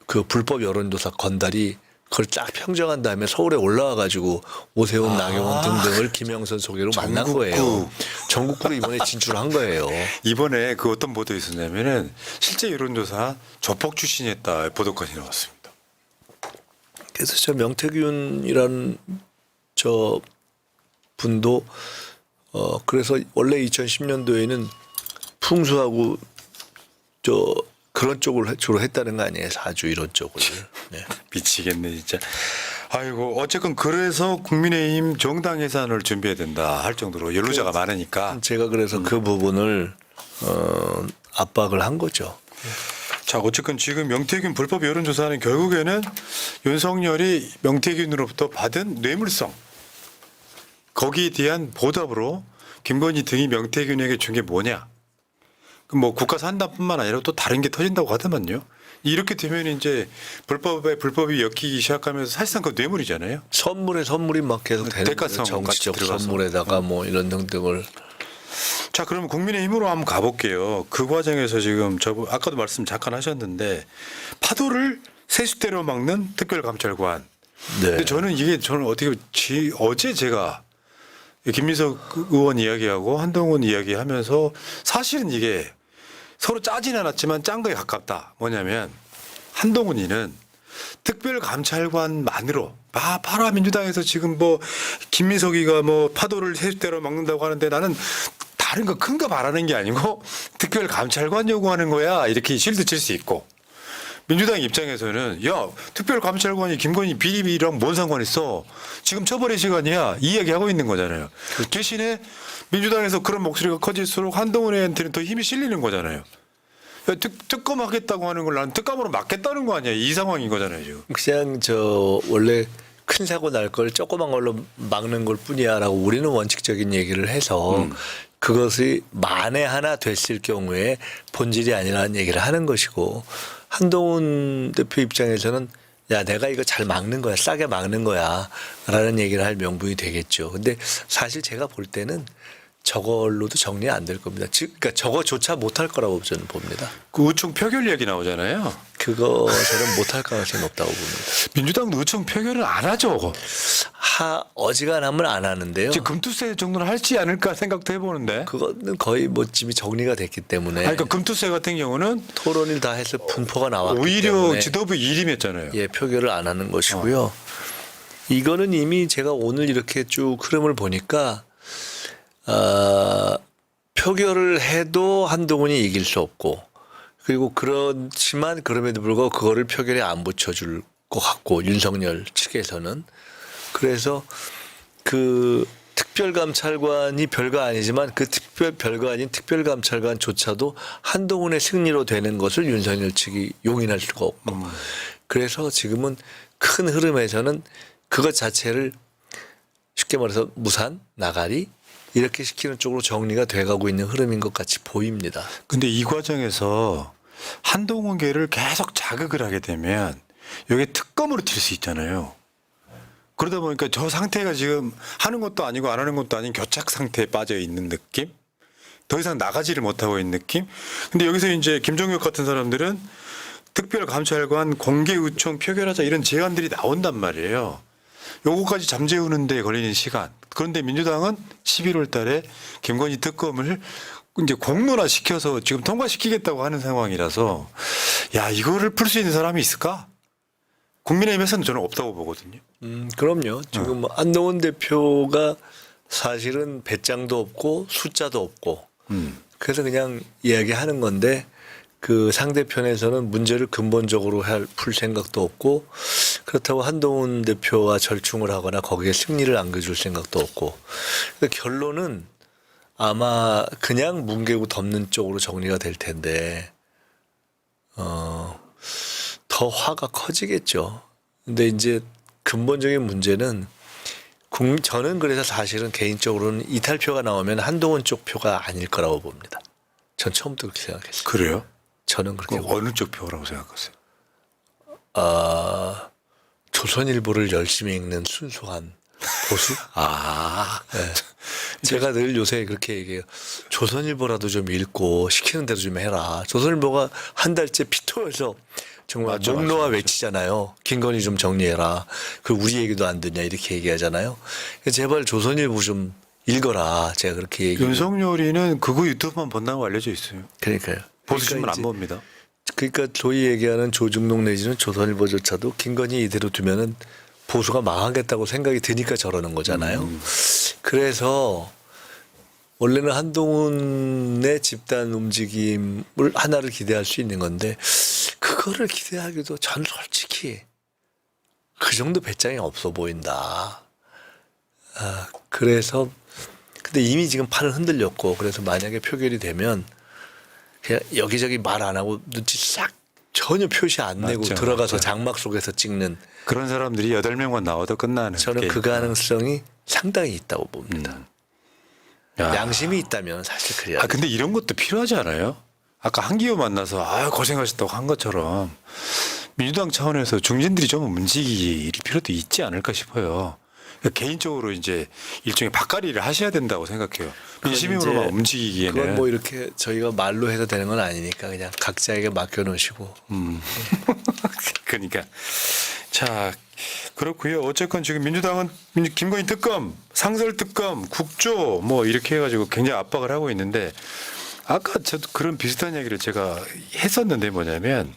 그 불법 여론조사 건달이 그걸 쫙 평정한 다음에 서울에 올라와 가지고 오세훈, 나경원 등등을 김영선 소개로 만난 거예요. 전국구로 이번에 진출한 거예요. 이번에 그 어떤 보도 있었냐면은 실제 여론조사 조폭 출신이었다 보도까지 나왔습니다. 그래서 저 명태균이라는 저 분도 그래서 원래 2010년도에는 풍수하고 저 그런 쪽을 주로 했다는 거 아니에요? 사주 이런 쪽을. 네. 미치겠네 진짜. 아이고 어쨌건 그래서 국민의힘 정당 예산을 준비해야 된다 할 정도로 연루자가 많으니까. 제가 그래서 그 부분을 압박을 한 거죠. 자, 어쨌건 지금 명태균 불법 여론조사는 결국에는 윤석열이 명태균으로부터 받은 뇌물성 거기에 대한 보답으로 김건희 등이 명태균에게 준 게 뭐냐? 그럼 뭐 국가 산다뿐만 아니라 또 다른 게 터진다고 하더만요. 이렇게 되면 이제 불법이 엮이기 시작하면서 사실상 그 뇌물이잖아요. 선물이 막 계속 되는 대가성 거예요. 정치적 같이 들어가서. 선물에다가 뭐 이런 등등을. 자, 그러면 국민의힘으로 한번 가볼게요. 그 과정에서 지금 아까도 말씀 잠깐 하셨는데 파도를 세수대로 막는 특별감찰관. 네. 근데 저는 어떻게 어제 제가 김민석 의원 이야기하고 한동훈 이야기하면서 사실은 이게 서로 짜진 않았지만 짠 거에 가깝다. 뭐냐면 한동훈이는 특별감찰관만으로 봐라 민주당에서 지금 뭐 김민석이가 뭐 파도를 세수대로 막는다고 하는데 나는 다른 거 큰 거 바라는 게 아니고 특별감찰관 요구하는 거야 이렇게 실드 칠 수 있고 민주당 입장에서는 야 특별감찰관이 김건희 비리비리랑 뭔 상관 있어 지금 처벌의 시간이야 이 이야기하고 있는 거잖아요. 대신에 민주당에서 그런 목소리가 커질수록 한동훈한테는 더 힘이 실리는 거잖아요. 야, 특검하겠다고 하는 걸 난 특감으로 막겠다는 거 아니야 이 상황인 거잖아요 지금. 그냥 원래 큰 사고 날 걸 조그만 걸로 막는 걸 뿐이야라고 우리는 원칙적인 얘기를 해서 그것이 만에 하나 됐을 경우에 본질이 아니라는 얘기를 하는 것이고 한동훈 대표 입장에서는 야 내가 이거 잘 막는 거야 싸게 막는 거야 라는 얘기를 할 명분이 되겠죠. 근데 사실 제가 볼 때는 저걸로도 정리 안 될 겁니다. 그러니까 저거조차 못할 거라고 저는 봅니다. 그 우총 표결 얘기 나오잖아요. 그거 저는 못할 가능성이 높다고 봅니다. 민주당도 우총 표결은 안 하죠. 어지간하면 안 하는데요. 지금 금투세 정도는 할지 않을까 생각도 해보는데. 그거는 거의 뭐 집이 정리가 됐기 때문에. 그러니까 금투세 같은 경우는 토론을 다 해서 분포가 나왔기 오히려 때문에 지도부 일임했잖아요. 예, 표결을 안 하는 것이고요. 이거는 이미 제가 오늘 이렇게 쭉 흐름을 보니까 표결을 해도 한동훈이 이길 수 없고 그리고 그렇지만 그럼에도 불구하고 그거를 표결에 안 붙여줄 것 같고 윤석열 측에서는 그래서 그 특별감찰관이 별거 아니지만 그 별거 아닌 특별감찰관조차도 한동훈의 승리로 되는 것을 윤석열 측이 용인할 수가 없고 그래서 지금은 큰 흐름에서는 그것 자체를 쉽게 말해서 무산, 나가리 이렇게 시키는 쪽으로 정리가 돼가고 있는 흐름인 것 같이 보입니다. 근데 이 과정에서 한동훈계를 계속 자극을 하게 되면 여기에 특검으로 칠 수 있잖아요. 그러다 보니까 저 상태가 지금 하는 것도 아니고 안 하는 것도 아닌 교착 상태에 빠져 있는 느낌? 더 이상 나가지를 못하고 있는 느낌? 근데 여기서 이제 김종혁 같은 사람들은 특별감찰관 공개의총 표결하자 이런 제안들이 나온단 말이에요. 요거까지 잠재우는 데 걸리는 시간. 그런데 민주당은 11월 달에 김건희 특검을 이제 공론화 시켜서 지금 통과시키겠다고 하는 상황이라서 야, 이거를 풀 수 있는 사람이 있을까? 국민의힘에서는 저는 없다고 보거든요. 그럼요. 지금 한동훈 대표가 사실은 배짱도 없고 숫자도 없고 그래서 그냥 이야기하는 건데 그 상대편에서는 문제를 근본적으로 풀 생각도 없고 그렇다고 한동훈 대표와 절충을 하거나 거기에 승리를 안겨줄 생각도 없고 그러니까 결론은 아마 그냥 뭉개고 덮는 쪽으로 정리가 될 텐데 더 화가 커지겠죠. 근데 이제 근본적인 문제는 저는 그래서 사실은 개인적으로는 이탈표가 나오면 한동훈 쪽 표가 아닐 거라고 봅니다. 전 처음부터 그렇게 생각했어요. 그래요? 저는 그렇게 어느 쪽 표라고 생각하세요? 조선일보를 열심히 읽는 순수한 보수? 네. 제가 늘 요새 그렇게 얘기해요. 조선일보라도 좀 읽고 시키는 대로 좀 해라. 조선일보가 한 달째 피토해서 정말 목놓아 외치잖아요. 김건희 좀 정리해라. 그 우리 얘기도 안 듣냐 이렇게 얘기하잖아요. 제발 조선일보 좀 읽어라. 제가 그렇게 얘기해요. 윤석열이는 그거 유튜브만 본다고 알려져 있어요. 그러니까요. 보수 신문 그러니까 안 봅니다. 그러니까 소위 얘기하는 조중동 내지는 조선일보조차도 김건희 이대로 두면은 보수가 망하겠다고 생각이 드니까 저러는 거잖아요. 그래서 원래는 한동훈의 집단 움직임을 하나를 기대할 수 있는 건데 그거를 기대하기도 전 솔직히 그 정도 배짱이 없어 보인다. 그래서 근데 이미 지금 판을 흔들렸고 그래서 만약에 표결이 되면 그냥 여기저기 말 안 하고 눈치 싹 전혀 표시 안 내고 맞죠, 들어가서 맞죠. 장막 속에서 찍는 그런 사람들이 8명만 나와도 끝나는. 저는 게임. 그 가능성이 상당히 있다고 봅니다. 야. 양심이 있다면 사실 그래야 아 근데 이런 것도 필요하지 않아요? 아까 한기호 만나서 아 고생하셨다고 한 것처럼 민주당 차원에서 중진들이 좀 움직일 필요도 있지 않을까 싶어요. 그러니까 개인적으로 이제 일종의 밭갈이를 하셔야 된다고 생각해요. 민심으로만 이제 움직이기에는. 그건 뭐 이렇게 저희가 말로 해도 되는 건 아니니까 그냥 각자에게 맡겨놓으시고 그러니까 자 그렇고요. 어쨌건 지금 민주당은 김건희 특검, 상설 특검, 국조 뭐 이렇게 해가지고 굉장히 압박을 하고 있는데 아까 저도 그런 비슷한 이야기를 제가 했었는데 뭐냐면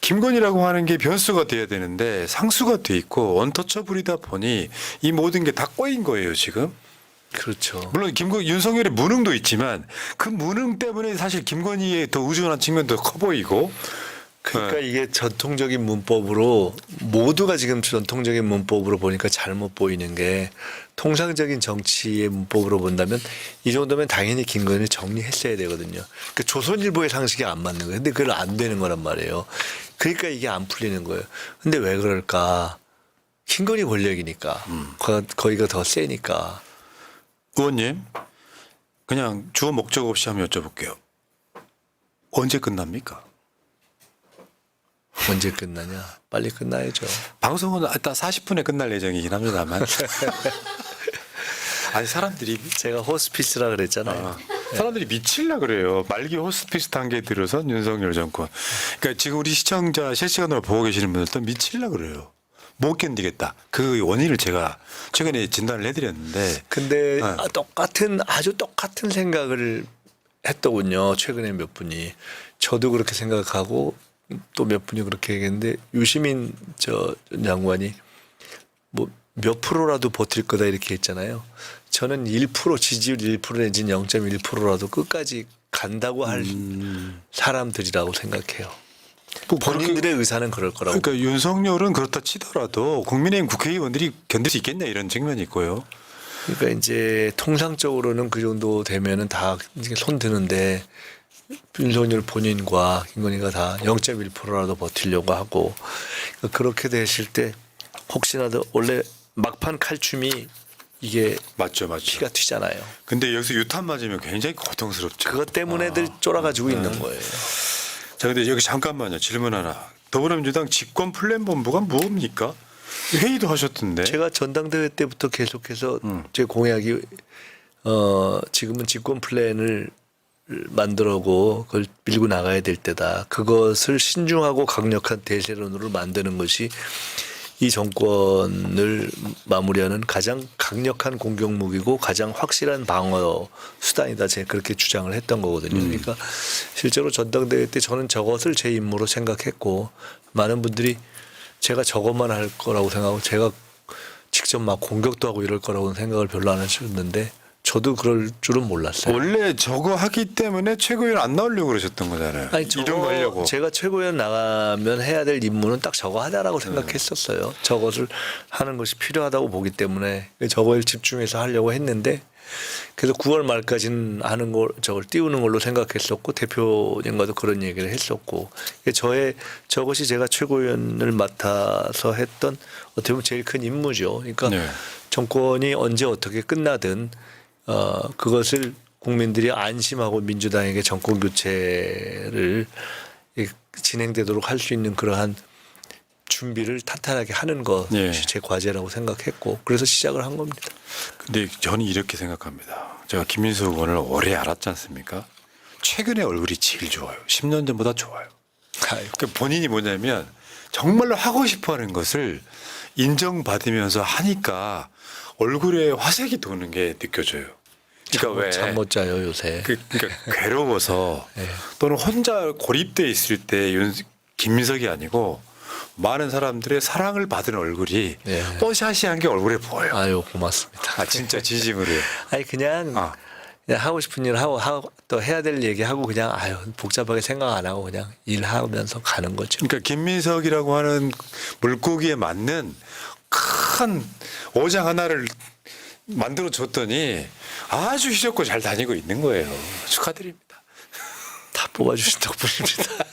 김건희라고 하는 게 변수가 돼야 되는데 상수가 돼 있고 언터처블이다 보니 이 모든 게 다 꼬인 거예요 지금. 그렇죠. 물론 윤석열의 무능도 있지만 그 무능 때문에 사실 김건희의 더 의존한 측면도 커 보이고. 그러니까 이게 전통적인 문법으로 모두가 지금 전통적인 문법으로 보니까 잘못 보이는 게 통상적인 정치의 문법으로 본다면 이 정도면 당연히 김건희를 정리했어야 되거든요. 그러니까 조선일보의 상식이 안 맞는 거예요. 근데 그걸 안 되는 거란 말이에요. 그러니까 이게 안 풀리는 거예요. 근데 왜 그럴까? 김건희 권력이니까 거기가 더 세니까. 의원님 그냥 주어 목적 없이 한번 여쭤볼게요. 언제 끝납니까? 언제 끝나냐? 빨리 끝나야죠. 방송은 일단 40분에 끝날 예정이긴 합니다만. 아니 사람들이 제가 호스피스라 그랬잖아요. 사람들이 미칠라 그래요. 말기 호스피스 단계에 들어선 윤석열 정권. 그러니까 지금 우리 시청자 실시간으로 보고 계시는 분들도 미칠라 그래요. 못 견디겠다. 그 원인을 제가 최근에 진단을 해드렸는데. 근데 네. 아주 똑같은 생각을 했더군요. 최근에 몇 분이. 저도 그렇게 생각하고 또 몇 분이 그렇게 얘기했는데 유시민 장관이 뭐 몇 프로라도 버틸 거다 이렇게 했잖아요. 저는 1% 지지율 1% 내지 0.1%라도 끝까지 간다고 할 사람들이라고 생각해요. 뭐 본인들의 의사는 그럴 거라고. 그러니까 윤석열은 그렇다 치더라도 국민의힘 국회의원들이 견딜 수 있겠냐 이런 측면이 있고요. 그러니까 이제 통상적으로는 그 정도 되면은 다 이제 손 드는데 윤석열 본인과 김건희가 다 0.1%라도 버티려고 하고 그렇게 되실 때 혹시라도 원래 막판 칼춤이 이게 맞죠. 피가 튀잖아요. 근데 여기서 유탄 맞으면 굉장히 고통스럽죠. 그것 때문에들 쫄아가지고 있는 거예요. 자, 근데 여기 잠깐만요. 질문 하나. 더불어민주당 집권 플랜 본부가 뭡니까? 회의도 하셨던데. 제가 전당대회 때부터 계속해서 제 공약이 지금은 집권 플랜을 만들어고 그걸 밀고 나가야 될 때다. 그것을 신중하고 강력한 대세론으로 만드는 것이 이 정권을 마무리하는 가장 강력한 공격 무기고 가장 확실한 방어 수단이다. 제가 그렇게 주장을 했던 거거든요. 그러니까 실제로 전당대회 때 저는 저것을 제 임무로 생각했고 많은 분들이 제가 저것만 할 거라고 생각하고 제가 직접 막 공격도 하고 이럴 거라고는 생각을 별로 안 하셨는데 저도 그럴 줄은 몰랐어요. 원래 저거 하기 때문에 최고위원 안 나오려고 그러셨던 거잖아요. 아니, 이런 거 하려고. 제가 최고위원 나가면 해야 될 임무는 딱 저거 하자라고 생각했었어요. 저것을 하는 것이 필요하다고 보기 때문에 저거에 집중해서 하려고 했는데 그래서 9월 말까지는 하는 걸 저걸 띄우는 걸로 생각했었고 대표님과도 그런 얘기를 했었고 저것이 제가 최고위원을 맡아서 했던 어떻게 보면 제일 큰 임무죠. 그러니까 네. 정권이 언제 어떻게 끝나든 그것을 국민들이 안심하고 민주당에게 정권 교체를 진행되도록 할 수 있는 그러한 준비를 탄탄하게 하는 것이 예. 제 과제라고 생각했고 그래서 시작을 한 겁니다. 근데 저는 이렇게 생각합니다. 제가 김민수 의원을 오래 알았지 않습니까? 최근에 얼굴이 제일 좋아요. 10년 전보다 좋아요. 그러니까 본인이 뭐냐면 정말로 하고 싶어 하는 것을 인정받으면서 하니까 얼굴에 화색이 도는 게 느껴져요. 그러니까 왜? 잠 못 자요 요새. 그러니까 괴로워서 네. 또는 혼자 고립돼 있을 때 김민석이 아니고 많은 사람들의 사랑을 받은 얼굴이 네. 뽀샤시한 게 얼굴에 보여요. 아유 고맙습니다. 아 진짜 진심으로요. 아니 그냥 하고 싶은 일 하고 또 해야 될 얘기 하고 그냥 아유 복잡하게 생각 안 하고 그냥 일하면서 가는 거죠. 그러니까 김민석이라고 하는 물고기에 맞는 큰 오장 하나를 만들어 줬더니 아주 휘젓고 잘 다니고 있는 거예요. 축하드립니다. 다 뽑아주신 덕분입니다.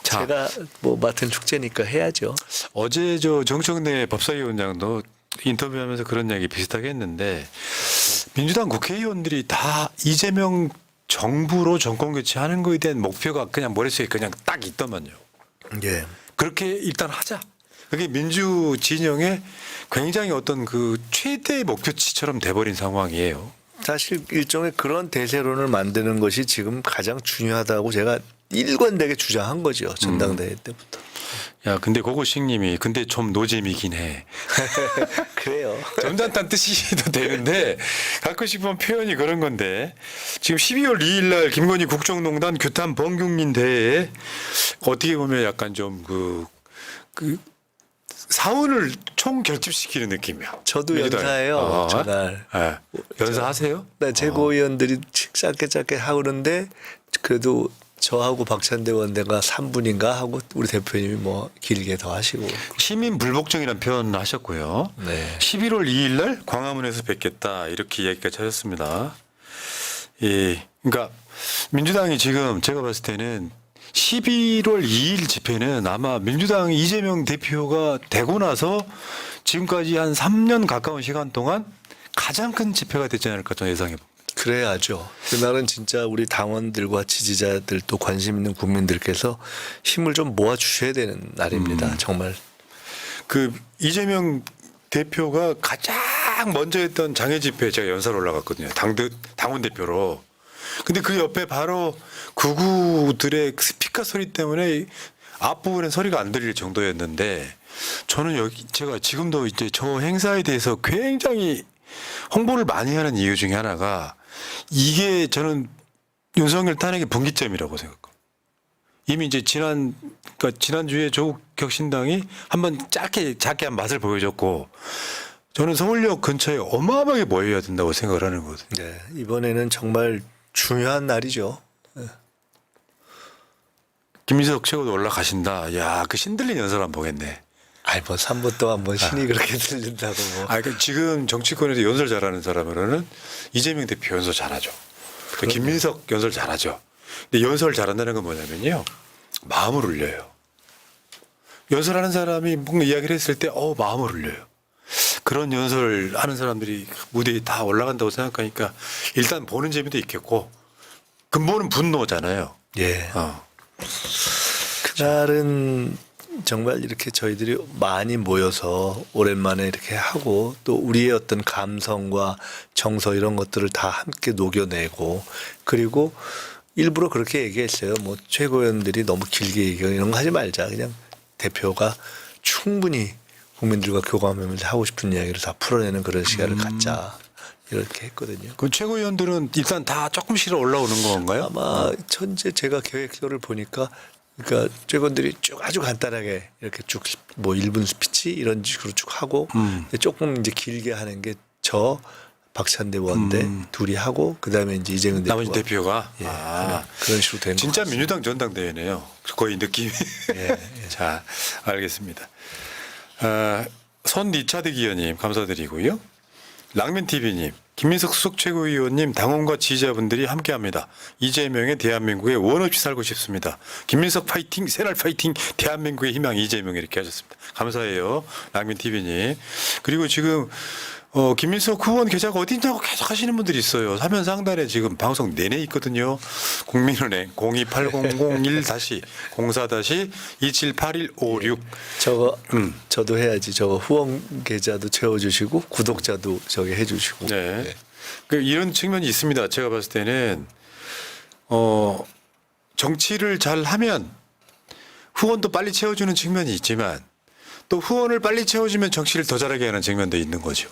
자. 제가 뭐 맡은 축제니까 해야죠. 어제 저 정청래 법사위원장도 인터뷰하면서 그런 이야기 비슷하게 했는데 민주당 국회의원들이 다 이재명 정부로 정권 교체하는 거에 대한 목표가 그냥 머릿속에 그냥 딱 있더만요. 예. 그렇게 일단 하자. 그게 민주 진영의 굉장히 어떤 그 최대의 목표치처럼 돼버린 상황이에요. 사실 일종의 그런 대세론을 만드는 것이 지금 가장 중요하다고 제가 일관되게 주장한 거죠. 전당대회 때부터. 야, 근데 고고식님이 근데 좀 노잼이긴 해. 그래요. 점잖다는 뜻이도 되는데 가끔씩 보면 표현이 그런 건데 지금 12월 2일 날 김건희 국정농단 규탄 범국민 대회에 어떻게 보면 약간 좀 그 사원을 총 결집시키는 느낌이야. 저도 민주당이. 연사해요. 저날. 네. 연사하세요? 네, 최고위원들이 짧게 하고 그러는데 그래도 저하고 박찬대 원내가 3분인가 하고 우리 대표님이 뭐 길게 더 하시고. 시민 불복종이라는 표현을 하셨고요. 네. 11월 2일 날 광화문에서 뵙겠다 이렇게 이야기까지 하셨습니다. 예, 그러니까 민주당이 지금 제가 봤을 때는 11월 2일 집회는 아마 민주당 이재명 대표가 되고 나서 지금까지 한 3년 가까운 시간 동안 가장 큰 집회가 되지 않을까 저는 예상해 봅니다. 그래야죠. 그날은 진짜 우리 당원들과 지지자들 또 관심 있는 국민들께서 힘을 좀 모아 주셔야 되는 날입니다. 정말. 그 이재명 대표가 가장 먼저 했던 장애 집회 제가 연사로 올라갔거든요. 당원 대표로. 근데 그 옆에 바로 구구들의 스피커 소리 때문에 앞부분에 소리가 안 들릴 정도였는데 저는 여기 제가 지금도 이제 저 행사에 대해서 굉장히 홍보를 많이 하는 이유 중에 하나가 이게 저는 윤석열 탄핵의 분기점이라고 생각합니다. 이미 이제 지난주에 조국 혁신당이 한번 작게 한 맛을 보여줬고 저는 서울역 근처에 어마어마하게 모여야 된다고 생각을 하는 거거든요. 네, 이번에는 정말 중요한 날이죠. 김민석 최고도 올라가신다. 야, 그 신들린 연설 안 보겠네. 아이 뭐 3분 동안 뭐 신이 그렇게 들린다고 뭐. 그 지금 정치권에서 연설 잘하는 사람으로는 이재명 대표 연설 잘하죠. 김민석 연설 잘하죠. 근데 연설 잘한다는 건 뭐냐면요. 마음을 울려요. 연설하는 사람이 뭔가 이야기를 했을 때 마음을 울려요. 그런 연설 하는 사람들이 무대에 다 올라간다고 생각하니까 일단 보는 재미도 있겠고 근본은 분노잖아요. 예. 그날은 정말 이렇게 저희들이 많이 모여서 오랜만에 이렇게 하고 또 우리의 어떤 감성과 정서 이런 것들을 다 함께 녹여내고 그리고 일부러 그렇게 얘기했어요. 뭐 최고위원들이 너무 길게 얘기하고 이런 거 하지 말자. 그냥 대표가 충분히 국민들과 교감하면서 하고 싶은 이야기를 다 풀어내는 그런 시간을 갖자. 이렇게 했거든요. 그 최고위원들은 일단 다 조금씩 올라오는 건가요? 아마 현재 제가 계획서를 보니까 그러니까 최고위원들이 쭉 아주 간단하게 이렇게 쭉 뭐 1분 스피치 이런 식으로 쭉 하고 조금 이제 길게 하는 게 저 박찬대 원대 둘이 하고 그다음에 이제 이재명 대표가 나머지 대표가 예, 그런 식으로 되는 진짜 것 같습니다. 민주당 전당대회네요. 거의 느낌이. 예. 자, 알겠습니다. 손 리차드 기현님 감사드리고요. 랑면TV님, 김민석 수석 최고위원님, 당원과 지지자분들이 함께합니다. 이재명의 대한민국에 원 없이 살고 싶습니다. 김민석 파이팅, 새날 파이팅, 대한민국의 희망 이재명 이렇게 하셨습니다. 감사해요, 랑면TV님. 그리고 지금 김민석 후원 계좌가 어디 있냐고 계속 하시는 분들이 있어요. 화면 상단에 지금 방송 내내 있거든요. 국민은행 028001-04-278156. 저거 저도 해야지. 저거 후원 계좌도 채워주시고 구독자도 저기 해주시고. 네. 네. 그 이런 측면이 있습니다. 제가 봤을 때는 정치를 잘 하면 후원도 빨리 채워주는 측면이 있지만 또 후원을 빨리 채워주면 정치를 더 잘하게 하는 측면도 있는 거죠.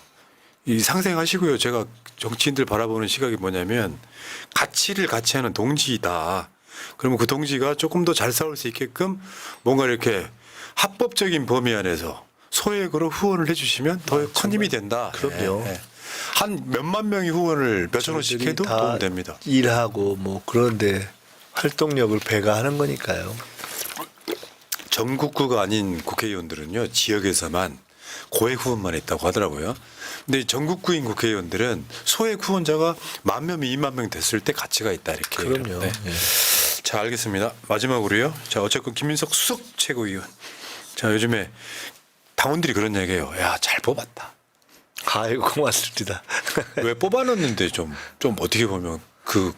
이 상생하시고요. 제가 정치인들 바라보는 시각이 뭐냐면 가치를 같이 하는 동지이다. 그러면 그 동지가 조금 더 잘 싸울 수 있게끔 뭔가 이렇게 합법적인 범위 안에서 소액으로 후원을 해주시면 더 큰 힘이 된다. 그럼요. 예, 예. 한 몇만 명이 후원을 몇천 원씩 해도 다 도움 됩니다. 일하고 뭐 그런데 활동력을 배가하는 거니까요. 전국구가 아닌 국회의원들은요 지역에서만 고액 후원만 있다고 하더라고요. 근데 전국구인 국회의원들은 소액 후원자가 10,000명, 20,000명 됐을 때 가치가 있다 이렇게. 그럼요. 얘기하는데. 자, 알겠습니다. 마지막으로요. 자, 어쨌건 김민석 수석 최고위원. 자, 요즘에 당원들이 그런 얘기해요. 야, 잘 뽑았다. 아이고 고맙습니다. 왜 뽑아놨는데 좀 어떻게 보면 그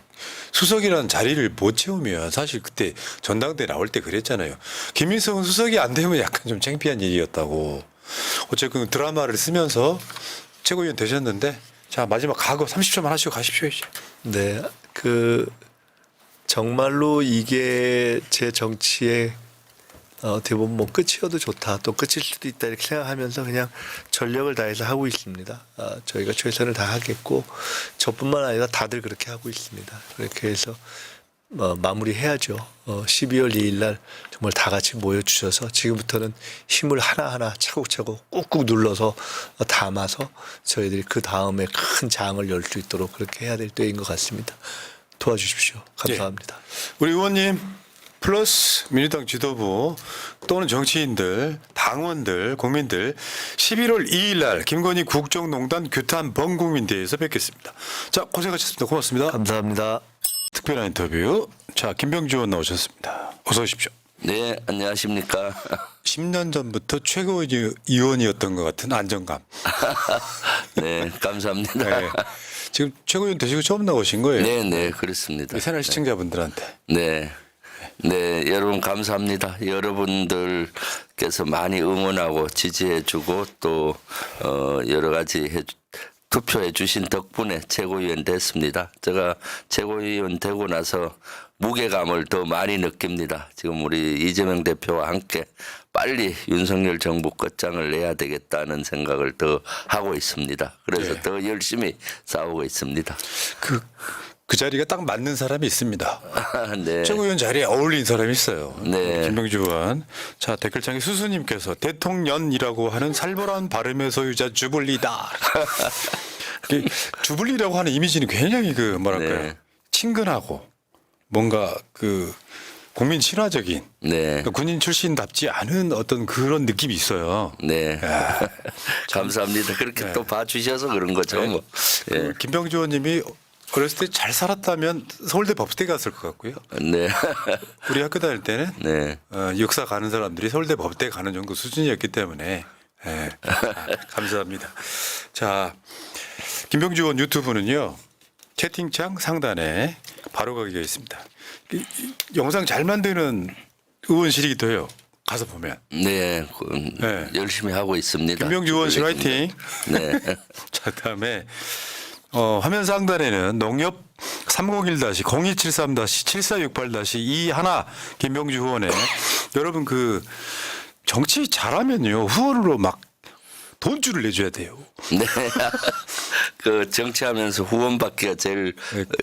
수석이라는 자리를 못 채우면 사실 그때 전당대 나올 때 그랬잖아요. 김민석은 수석이 안 되면 약간 좀 창피한 일이었다고. 어쨌든 드라마를 쓰면서 최고위원 되셨는데 자, 마지막 각오 30초만 하시고 가십시오 이제. 네, 정말로 이게 제 정치의 대부분 뭐 끝이어도 좋다, 또 끝일 수도 있다 이렇게 생각하면서 그냥 전력을 다해서 하고 있습니다. 저희가 최선을 다하겠고 저뿐만 아니라 다들 그렇게 하고 있습니다. 그렇게 해서 마무리해야죠. 12월 2일 날 정말 다 같이 모여주셔서 지금부터는 힘을 하나하나 차곡차곡 꾹꾹 눌러서 담아서 저희들이 그 다음에 큰 장을 열 수 있도록 그렇게 해야 될 때인 것 같습니다. 도와주십시오. 감사합니다. 우리 의원님 플러스 민주당 지도부 또는 정치인들, 당원들, 국민들 11월 2일 날 김건희 국정농단 규탄 범국민대회에서 뵙겠습니다. 자, 고생하셨습니다. 고맙습니다. 감사합니다. 특별한 인터뷰. 자, 김병주 의원 나오셨습니다. 어서 오십시오. 네, 안녕하십니까. 10년 전부터 최고위원이었던 것 같은 안정감. 네, 감사합니다. 네. 지금 최고위원 되시고 처음 나오신 거예요. 네, 네, 그렇습니다. 새날 시청자분들한테. 네. 네, 여러분 감사합니다. 여러분들께서 많이 응원하고 지지해주고 또 여러 가지 투표해 주신 덕분에 최고위원 됐습니다. 제가 최고위원 되고 나서 무게감을 더 많이 느낍니다. 지금 우리 이재명 대표와 함께 빨리 윤석열 정부 끝장을 내야 되겠다는 생각을 더 하고 있습니다. 그래서 네. 더 열심히 싸우고 있습니다. 그 자리가 딱 맞는 사람이 있습니다. 네. 최고위원 자리에 어울린 사람이 있어요. 네. 김병주 의원. 자, 댓글창에 수수님께서 대통령이라고 하는 살벌한 발음의 소유자 주불리다. 주불리라고 하는 이미지는 굉장히 뭐랄까요. 네. 친근하고 뭔가 국민 친화적인 네. 군인 출신답지 않은 어떤 그런 느낌이 있어요. 네. 야, 감사합니다. 그렇게 네. 또 봐주셔서 그런 거죠. 네. 뭐. 예. 김병주 의원님이 어렸을 때 잘 살았다면 서울대 법대 갔을 것 같고요. 네. 우리 학교 다닐 때는 네. 역사 가는 사람들이 서울대 법대 가는 정도 수준이었기 때문에 감사합니다. 자, 김병주 의원 유튜브는요. 채팅창 상단에 바로 가기가 있습니다. 영상 잘 만드는 의원실이기도 해요. 가서 보면. 네. 네. 열심히 하고 있습니다. 김병주 의원실 화이팅. 네. 자, 그다음에 화면 상단에는 농협 301-0273-7468-21 김병주 의원의 여러분 정치 잘하면요 후원으로 막 돈줄을 내줘야 돼요. 네. 정치하면서 후원받기가 제일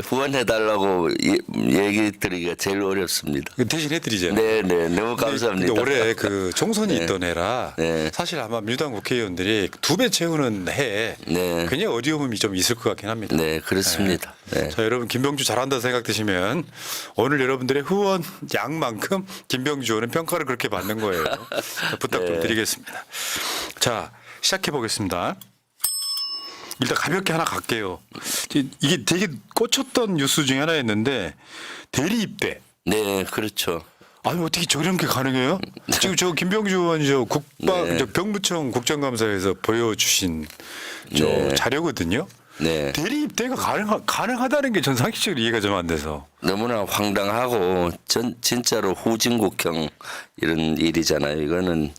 후원해달라고 얘기 드리기가 제일 어렵습니다. 대신 해드리잖아요. 네, 네. 너무 감사합니다. 근데 올해 총선이 네. 있던 해라 네. 사실 아마 민주당 국회의원들이 2배 채우는 해에 네. 굉장히 어려움이 좀 있을 것 같긴 합니다. 네, 그렇습니다. 네. 자, 여러분 김병주 잘한다 생각되시면 오늘 여러분들의 후원 양만큼 김병주 의원은 평가를 그렇게 받는 거예요. 자, 부탁 좀 네. 드리겠습니다. 자, 시작해 보겠습니다. 일단 가볍게 하나 갈게요. 이게 되게 꽂혔던 뉴스 중에 하나였는데 대리 입대. 네, 그렇죠. 아니 어떻게 저런 게 가능해요? 지금 저 김병주 의원이 네. 병무청 국정감사에서 보여주신 네. 자료거든요. 네. 대리 입대가 가능하다는 게 전 상식적으로 이해가 좀 안 돼서. 너무나 황당하고 진짜로 후진국형 이런 일이잖아요. 이거는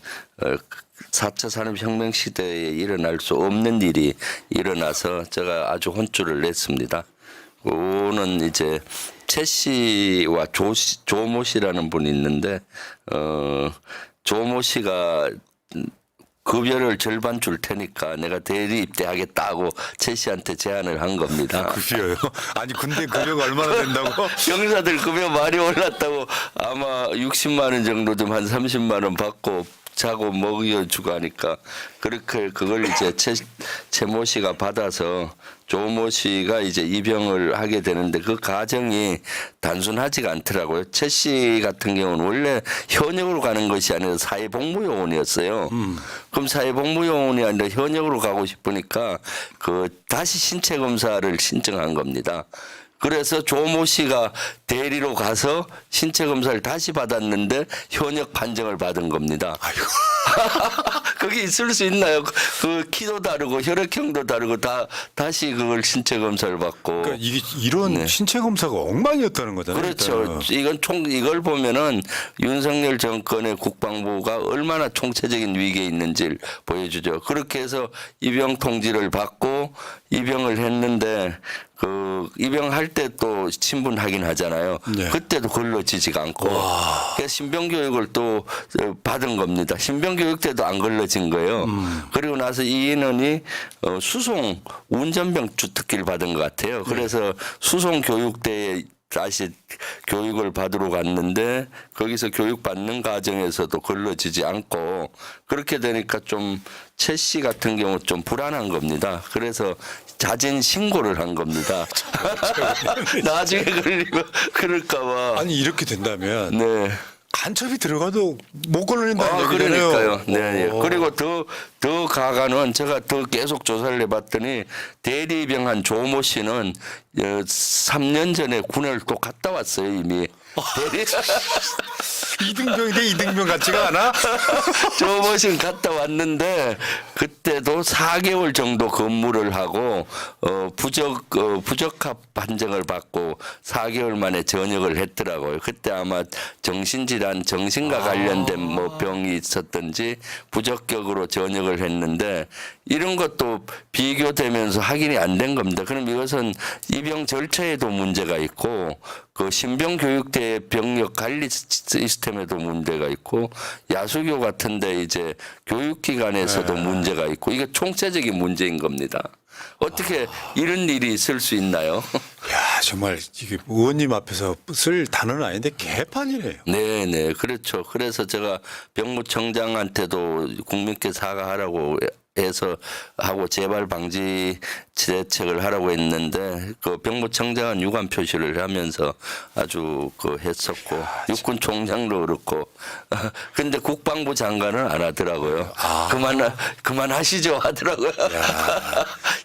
4차 산업혁명 시대에 일어날 수 없는 일이 일어나서 제가 아주 혼쭐을 냈습니다. 그거는 이제 최 씨와 조모 씨라는 분이 있는데 조모 씨가 급여를 절반 줄 테니까 내가 대리 입대하겠다고 최 씨한테 제안을 한 겁니다. 급여요? 아니 군대 급여가 얼마나 된다고? 병사들 급여 많이 올랐다고 아마 60만 원 정도 좀 한 30만 원 받고 자고 먹여주고 하니까 그렇게 그걸 이제 최모 씨가 받아서 조모 씨가 이제 입영을 하게 되는데 그 과정이 단순하지가 않더라고요. 최 씨 같은 경우는 원래 현역으로 가는 것이 아니라 사회복무요원이었어요. 그럼 사회복무요원이 아니라 현역으로 가고 싶으니까 그 다시 신체 검사를 신청한 겁니다. 그래서 조모 씨가 대리로 가서 신체 검사를 다시 받았는데 현역 판정을 받은 겁니다. 그게 있을 수 있나요? 그 키도 다르고 혈액형도 다르고 다시 그걸 신체 검사를 받고. 그러니까 이게 이런 네. 신체 검사가 엉망이었다는 거잖아요. 그렇죠. 일단은. 이걸 보면은 윤석열 정권의 국방부가 얼마나 총체적인 위기에 있는지를 보여주죠. 그렇게 해서 입영 통지를 받고 입영을 했는데 그 입영할 때 또 신분 확인하잖아요. 네. 그때도 걸러지지가 않고 그래서 신병 교육을 또 받은 겁니다. 신병 교육 때도 안 걸러진 거예요. 그리고 나서 이 인원이 수송 운전병 주특기를 받은 것 같아요. 그래서 수송 교육대에 다시 교육을 받으러 갔는데 거기서 교육받는 과정에서도 걸러지지 않고 그렇게 되니까 좀 최 씨 같은 경우 좀 불안한 겁니다. 그래서 자진 신고를 한 겁니다. 나중에 걸리고 그럴까 봐. 아니 이렇게 된다면 네. 간첩이 들어가도 못 걸린다는 얘기잖아요. 그러니까요. 네. 그리고 더 가가는 제가 더 계속 조사를 해봤더니 대리 입영한 조모 씨는 3년 전에 군을 또 갔다 왔어요 이미. 대리 이등병인데 이등병 같지가 않아? 조모 씨는 갔다 왔는데 그때도 4개월 정도 근무를 하고 부적합 판정을 받고 4개월 만에 전역을 했더라고요. 그때 아마 정신질환, 정신과 관련된 뭐 병이 있었던지 부적격으로 전역을 했는데 이런 것도 비교되면서 확인이 안 된 겁니다. 그럼 이것은 입영 절차에도 문제가 있고 그 신병 교육대 병력 관리 시스템에도 문제가 있고 야수교 같은데 이제 교육기관에서도 문제가 있고 이게 총체적인 문제인 겁니다. 어떻게 이런 일이 있을 수 있나요? 야 정말 이게 의원님 앞에서 쓸 단어는 아닌데 개판이네요. 네네 그렇죠. 그래서 제가 병무청장한테도 국민께 사과하라고 해서 하고 재발 방지 대책을 하라고 했는데 그 병무청장은 유감 표시를 하면서 아주 그 했었고 육군 총장도 그렇고 근데 국방부 장관은 안 하더라고요. 그만하시죠 하더라고요.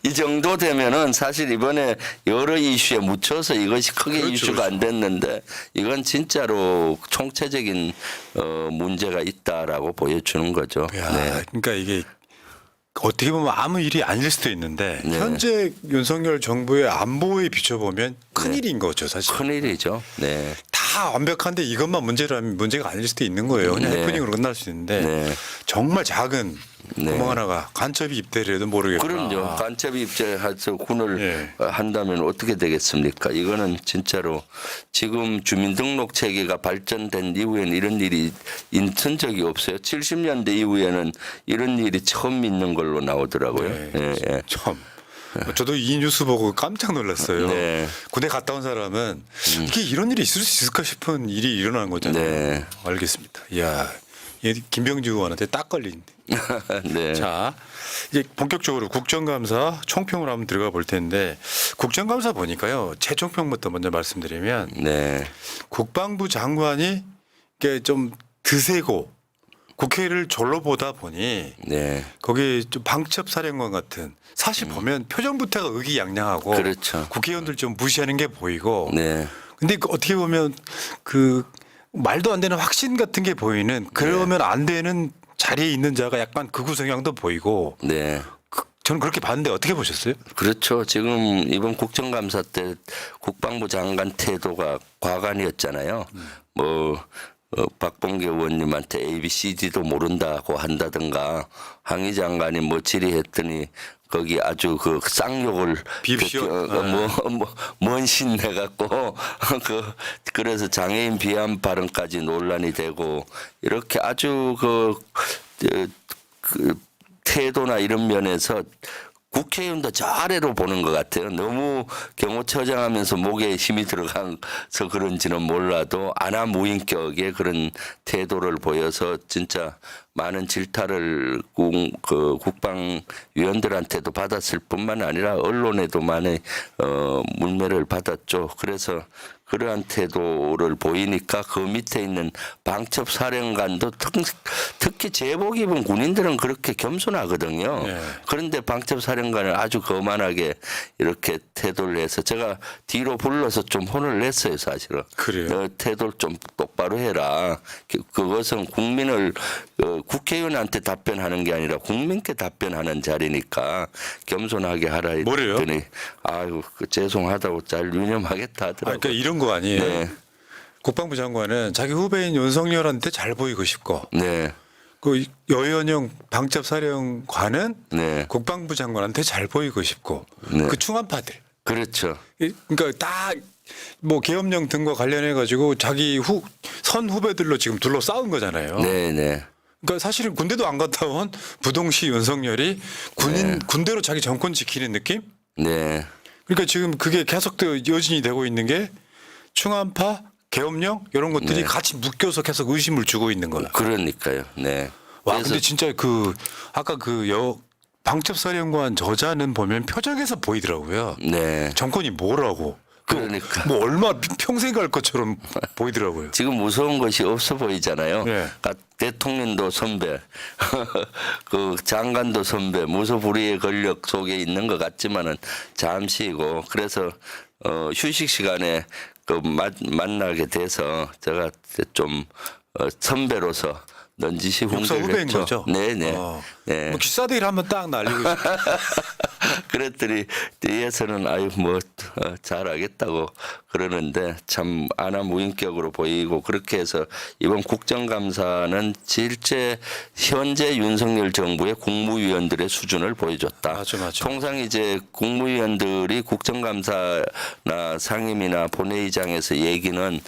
이 정도 되면은 사실 이번에 여러 이슈에 묻혀서 이것이 크게 그렇죠, 이슈가 안 됐는데 이건 진짜로 총체적인 문제가 있다라고 보여주는 거죠. 야, 네. 그러니까 이게 어떻게 보면 아무 일이 아닐 수도 있는데 네. 현재 윤석열 정부의 안보에 비춰보면 큰일인 거죠 사실. 큰일이죠. 네. 다 완벽한데 이것만 문제라면 문제가 아닐 수도 있는 거예요. 그냥 네. 해프닝으로 끝날 수 있는데 네. 정말 작은 네. 구멍 하나가 간첩이 입대를 해도 모르겠구나. 그럼요. 간첩이 입제해서 군을 예. 한다면 어떻게 되겠습니까? 이거는 진짜로 지금 주민등록 체계가 발전된 이후에는 이런 일이 있은 적이 없어요. 70년대 이후에는 이런 일이 처음 있는 걸로 나오더라고요. 네, 예, 예. 참. 저도 이 뉴스 보고 깜짝 놀랐어요. 네. 군대 갔다 온 사람은 이게 이런 일이 있을 수 있을까 싶은 일이 일어나는 거잖아요. 네. 알겠습니다. 이야, 얘 김병지 의원한테 딱 걸리는데. 네. 자, 이제 본격적으로 국정감사 총평을 한번 들어가 볼 텐데 국정감사 보니까요. 제 총평부터 먼저 말씀드리면 네. 국방부 장관이 이게 좀 드세고 국회를 졸로 보다 보니 네. 거기 좀 방첩 사령관 같은 사실 보면 표정부터가 의기양양하고 그렇죠. 국회의원들 좀 무시하는 게 보이고 네. 근데 그 어떻게 보면 그 말도 안 되는 확신 같은 게 보이는 그러면 안 되는 자리에 있는 자가 약간 극우 성향도 보이고 네. 저는 그렇게 봤는데 어떻게 보셨어요? 그렇죠. 지금 이번 국정감사 때 국방부 장관 태도가 과간이었잖아요. 박봉계 의원님한테 ABCD도 모른다고 한다든가 항의 장관이 뭐 질의했더니 거기 아주 그 쌍욕을 비입시오. 뭔 신내 갖고 그래서 장애인 비하 발언까지 논란이 되고 이렇게 아주 그 태도나 이런 면에서 국회의원도 저 아래로 보는 것 같아요. 너무 경호처장하면서 목에 힘이 들어가서 그런지는 몰라도 아나무인격의 그런 태도를 보여서 진짜 많은 질타를 국방위원들한테도 받았을 뿐만 아니라 언론에도 많은 물매를 받았죠. 그래서 그러한 태도를 보이니까 그 밑에 있는 방첩사령관도 특히 제복 입은 군인들은 그렇게 겸손하거든요. 네. 그런데 방첩사령관은 아주 거만하게 이렇게 태도를 해서 제가 뒤로 불러서 좀 혼을 냈어요, 사실은. 그래요? 너 태도를 좀 똑바로 해라. 그것은 국민을 국회의원한테 답변하는 게 아니라 국민께 답변하는 자리니까 겸손하게 하라 뭐래요? 했더니 아유 죄송하다고 잘 유념하겠다 하더라고요. 그러니까 이런 거 아니에요. 네. 국방부 장관은 자기 후배인 윤석열한테 잘 보이고 싶고 네. 그 여현영 방첩사령관은 네. 국방부 장관한테 잘 보이고 싶고 네. 그 충한파들. 그렇죠. 그러니까 딱 뭐 계엄령 등과 관련해 가지고 자기 선 후배들로 지금 둘러싸운 거잖아요. 네, 네. 그러니까 사실은 군대도 안 갔다 온 부동시 윤석열이 군대로 자기 정권 지키는 느낌? 네. 그러니까 지금 그게 계속 여진이 되고 있는 게 충한파, 계엄령 이런 것들이 같이 묶여서 계속 의심을 주고 있는 거야. 그러니까요. 네. 와, 그래서 근데 진짜 아까 방첩사령관 저자는 보면 표정에서 보이더라고요. 네. 정권이 뭐라고. 그러니까. 뭐 얼마 평생 갈 것처럼 보이더라고요. 지금 무서운 것이 없어 보이잖아요. 네. 대통령도 선배, 그 장관도 선배, 무소불위의 권력 속에 있는 것 같지만은 잠시이고 그래서 휴식 시간에 만나게 돼서 제가 좀 선배로서 넌지시 육사 훈계를 후배인 했죠. 거죠? 네네. 네. 뭐 기사대기를 한번 딱 날리고 그랬더니 뒤에서는 아유 뭐 잘하겠다고 그러는데 참 아나무인격으로 보이고 그렇게 해서 이번 국정감사는 실제 현재 윤석열 정부의 국무위원들의 수준을 보여줬다. 맞아. 통상 이제 국무위원들이 국정감사나 상임이나 본회의장에서 얘기는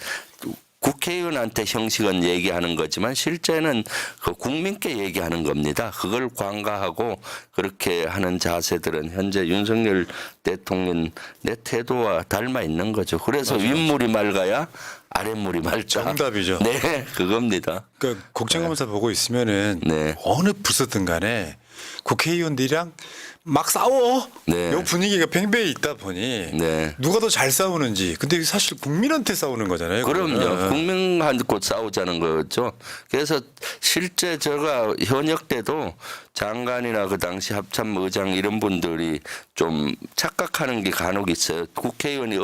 국회의원한테 형식은 얘기하는 거지만 실제는 그 국민께 얘기하는 겁니다. 그걸 관가하고 그렇게 하는 자세들은 현재 윤석열 대통령 내 태도와 닮아 있는 거죠. 그래서 윗물이 맑아야 아랫물이 맑다. 정답이죠. 네, 그겁니다. 그러니까 국정감사 보고 있으면은 네. 어느 부서든 간에 국회의원들이랑 막 싸워. 네. 요 분위기가 팽배해 있다 보니 네. 누가 더 잘 싸우는지. 근데 사실 국민한테 싸우는 거잖아요. 그럼요. 그거는. 국민한테 싸우자는 거죠. 그래서 실제 제가 현역 때도 장관이나 그 당시 합참의장 이런 분들이 좀 착각하는 게 간혹 있어요. 국회의원이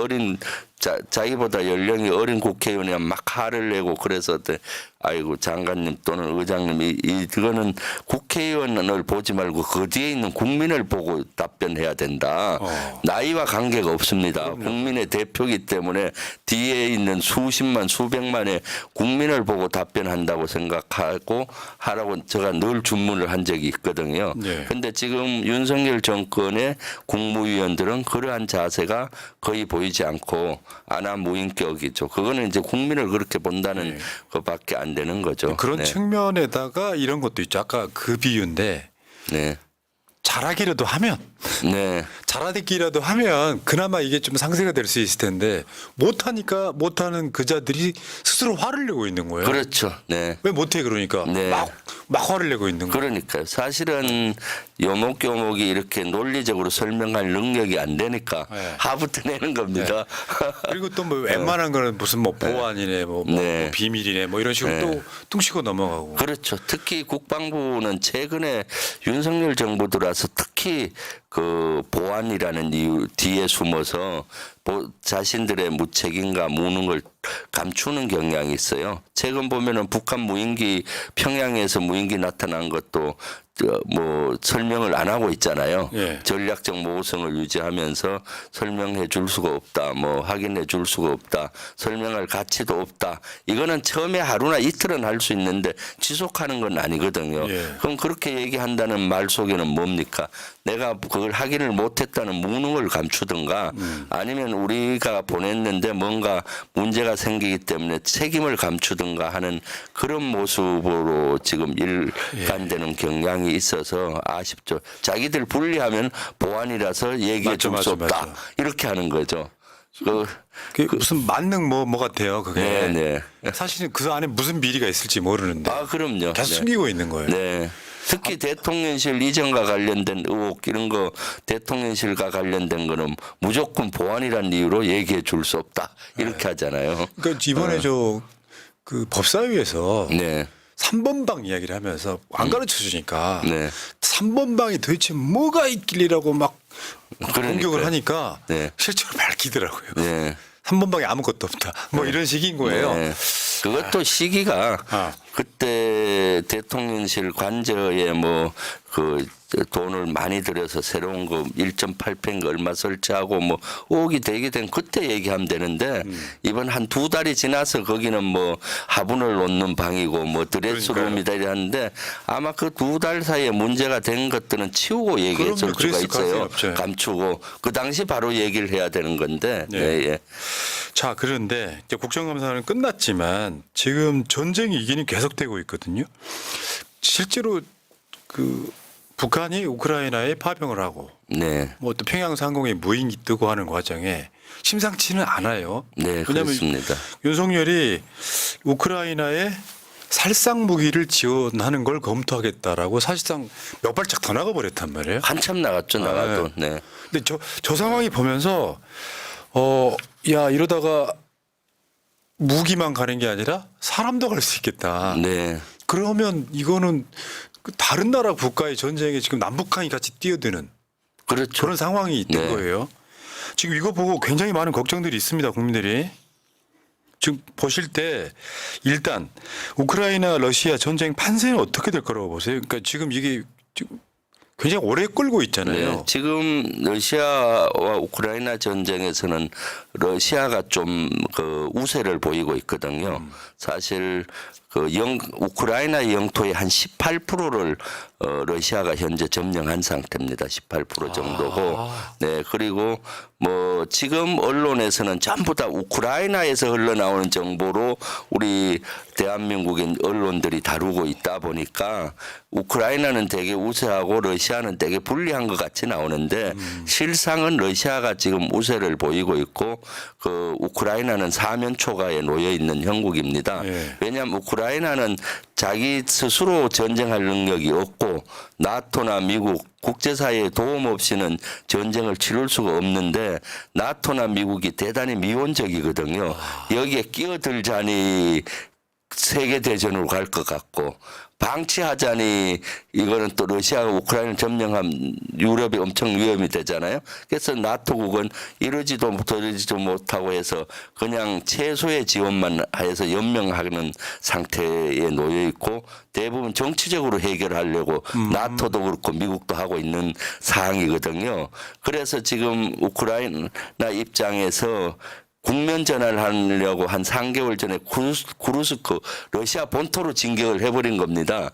자기보다 연령이 어린 국회의원이 막 화를 내고 그래서 아이고 장관님 또는 의장님이 이거는 국회의원을 보지 말고 그 뒤에 있는 국민을 보고 답변해야 된다. 나이와 관계가 없습니다. 국민의 대표이기 때문에 뒤에 있는 수십만 수백만의 국민을 보고 답변한다고 생각하고 하라고 제가 늘 주문을 한 적이 있거든요. 그런데 지금 윤석열 정권의 국무위원들은 그러한 자세가 거의 보이지 않고 아나무인격이죠. 그거는 이제 국민을 그렇게 본다는 것밖에 안 되는 거죠. 그런 네. 측면에다가 이런 것도 있죠. 아까 그 비유인데 네. 잘하기라도 하면 네. 잘하기라도 하면 그나마 이게 좀 상쇄가 될 수 있을 텐데 못하는 그자들이 스스로 화를 내고 있는 거예요. 그렇죠. 네. 왜 못해 그러니까 네. 막 화를 내고 있는 거예요. 그러니까요. 사실은 요목요목이 이렇게 논리적으로 설명할 능력이 안 되니까 네. 하부터 내는 겁니다. 그리고 또 뭐 웬만한 거는 무슨 뭐 보안이네 뭐 네. 비밀이네 뭐 이런 식으로 네. 또 퉁치고 넘어가고. 그렇죠. 특히 국방부는 최근에 윤석열 정부 들어와서 특히 그 보안이라는 이유 뒤에 숨어서 자신들의 무책임과 무능을 감추는 경향이 있어요. 최근 보면은 북한 무인기 평양에서 무인기 나타난 것도 뭐 설명을 안 하고 있잖아요. 예. 전략적 모호성을 유지하면서 설명해 줄 수가 없다. 뭐 확인해 줄 수가 없다. 설명할 가치도 없다. 이거는 처음에 하루나 이틀은 할 수 있는데 지속하는 건 아니거든요. 예. 그럼 그렇게 얘기한다는 말 속에는 뭡니까? 내가 그걸 확인을 못했다는 무능을 감추든가 아니면 우리가 보냈는데 뭔가 문제가 생기기 때문에 책임을 감추든가 하는 그런 모습으로 지금 일관되는 경향이 입장이 있어서 아쉽죠. 자기들 분리하면 보안이라서 얘기해 맞죠, 줄 수 맞죠, 없다. 맞죠. 이렇게 하는 거죠. 그게 무슨 만능 뭐 같아요. 그게 네. 사실은 그 안에 무슨 비리가 있을지 모르는데 아, 그럼요. 계속 네. 숨기고 있는 거예요. 네. 특히 대통령실 이전과 관련된 의혹 이런 거 대통령실과 관련된 거는 무조건 보안이라는 이유로 얘기해 줄 수 없다. 이렇게 하잖아요. 그러니까 이번에 저 그 법사위에서 네. 3번 방 이야기를 하면서 안 가르쳐 주니까 네. 3번 방이 도대체 뭐가 있길이라고 막 공격을 그러니까요. 하니까 네. 실제로 밝히더라고요. 네. 3번 방에 아무것도 없다. 뭐 이런 식인 거예요. 네. 그것도 시기가 아. 그때 대통령실 관저에 뭐 그 돈을 많이 들여서 새로운 거 1.8평 얼마 설치하고 뭐 의혹이 되게 된 그때 얘기하면 되는데 이번 한 2달이 지나서 거기는 뭐 화분을 놓는 방이고 뭐 드레스룸이다 이랬는데 아마 그 2달 사이에 문제가 된 것들은 치우고 얘기해 줄 그럼요. 수가 그랬을 가능성이 있어요. 없죠. 감추고 그 당시 바로 얘기를 해야 되는 건데 네. 네. 예. 자, 그런데 이제 국정감사는 끝났지만 지금 전쟁 이기는 계속되고 있거든요. 실제로 그 북한이 우크라이나에 파병을 하고 네. 뭐 또 평양 상공에 무인기 뜨고 하는 과정에 심상치는 않아요. 네, 왜냐하면 그렇습니다. 윤석열이 우크라이나에 살상 무기를 지원하는 걸 검토하겠다라고 사실상 몇 발짝 더 나가 버렸단 말이에요. 한참 나갔죠, 나가도. 네. 근데 저 상황이 보면서 야 이러다가 무기만 가는 게 아니라 사람도 갈 수 있겠다. 네. 그러면 이거는 그 다른 나라 국가의 전쟁에 지금 남북한이 같이 뛰어드는 그렇죠. 그런 상황이 있는 네. 거예요. 지금 이거 보고 굉장히 많은 걱정들이 있습니다, 국민들이. 지금 보실 때 일단 우크라이나 러시아 전쟁 판세는 어떻게 될 거라고 보세요? 그러니까 지금 이게 지금 굉장히 오래 끌고 있잖아요. 네, 지금 러시아와 우크라이나 전쟁에서는 러시아가 좀 그 우세를 보이고 있거든요. 사실 그 우크라이나 영토의 한 18%를 러시아가 현재 점령한 상태입니다. 18% 정도고. 네, 그리고 뭐 지금 언론에서는 전부 다 우크라이나에서 흘러나오는 정보로 우리 대한민국의 언론들이 다루고 있다 보니까 우크라이나는 되게 우세하고 러시아는 되게 불리한 것 같이 나오는데 실상은 러시아가 지금 우세를 보이고 있고 그 우크라이나는 사면 초가에 놓여 있는 형국입니다. 예. 왜냐하면 우크라이나는 자기 스스로 전쟁할 능력이 없고 나토나 미국 국제사회의 도움 없이는 전쟁을 치를 수가 없는데 나토나 미국이 대단히 미온적이거든요. 여기에 끼어들자니 세계대전으로 갈 것 같고 방치하자니 이거는 또 러시아가 우크라이나를 점령한 유럽이 엄청 위험이 되잖아요. 그래서 나토국은 이러지도 저러지도 못하고 해서 그냥 최소의 지원만 해서 연명하는 상태에 놓여 있고 대부분 정치적으로 해결하려고 나토도 그렇고 미국도 하고 있는 상황이거든요. 그래서 지금 우크라이나 입장에서 국면 전환을 하려고 한 3개월 전에 구루스크 러시아 본토로 진격을 해버린 겁니다.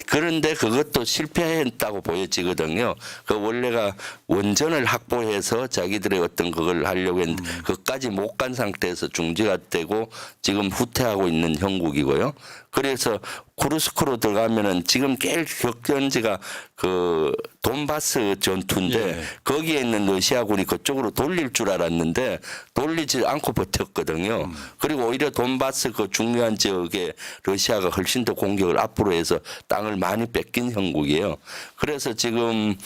그런데 그것도 실패했다고 보여지거든요. 그 원래가 원전을 확보해서 자기들의 어떤 그걸 하려고 했는데 그것까지 못 간 상태에서 중지가 되고 지금 후퇴하고 있는 형국이고요. 그래서 쿠르스크로 들어가면은 지금 제일 격전지가 그 돈바스 전투인데 예. 거기에 있는 러시아군이 그쪽으로 돌릴 줄 알았는데 돌리지 않고 버텼거든요. 그리고 오히려 돈바스 그 중요한 지역에 러시아가 훨씬 더 공격을 앞으로 해서 땅을 많이 뺏긴 형국이에요. 그래서 지금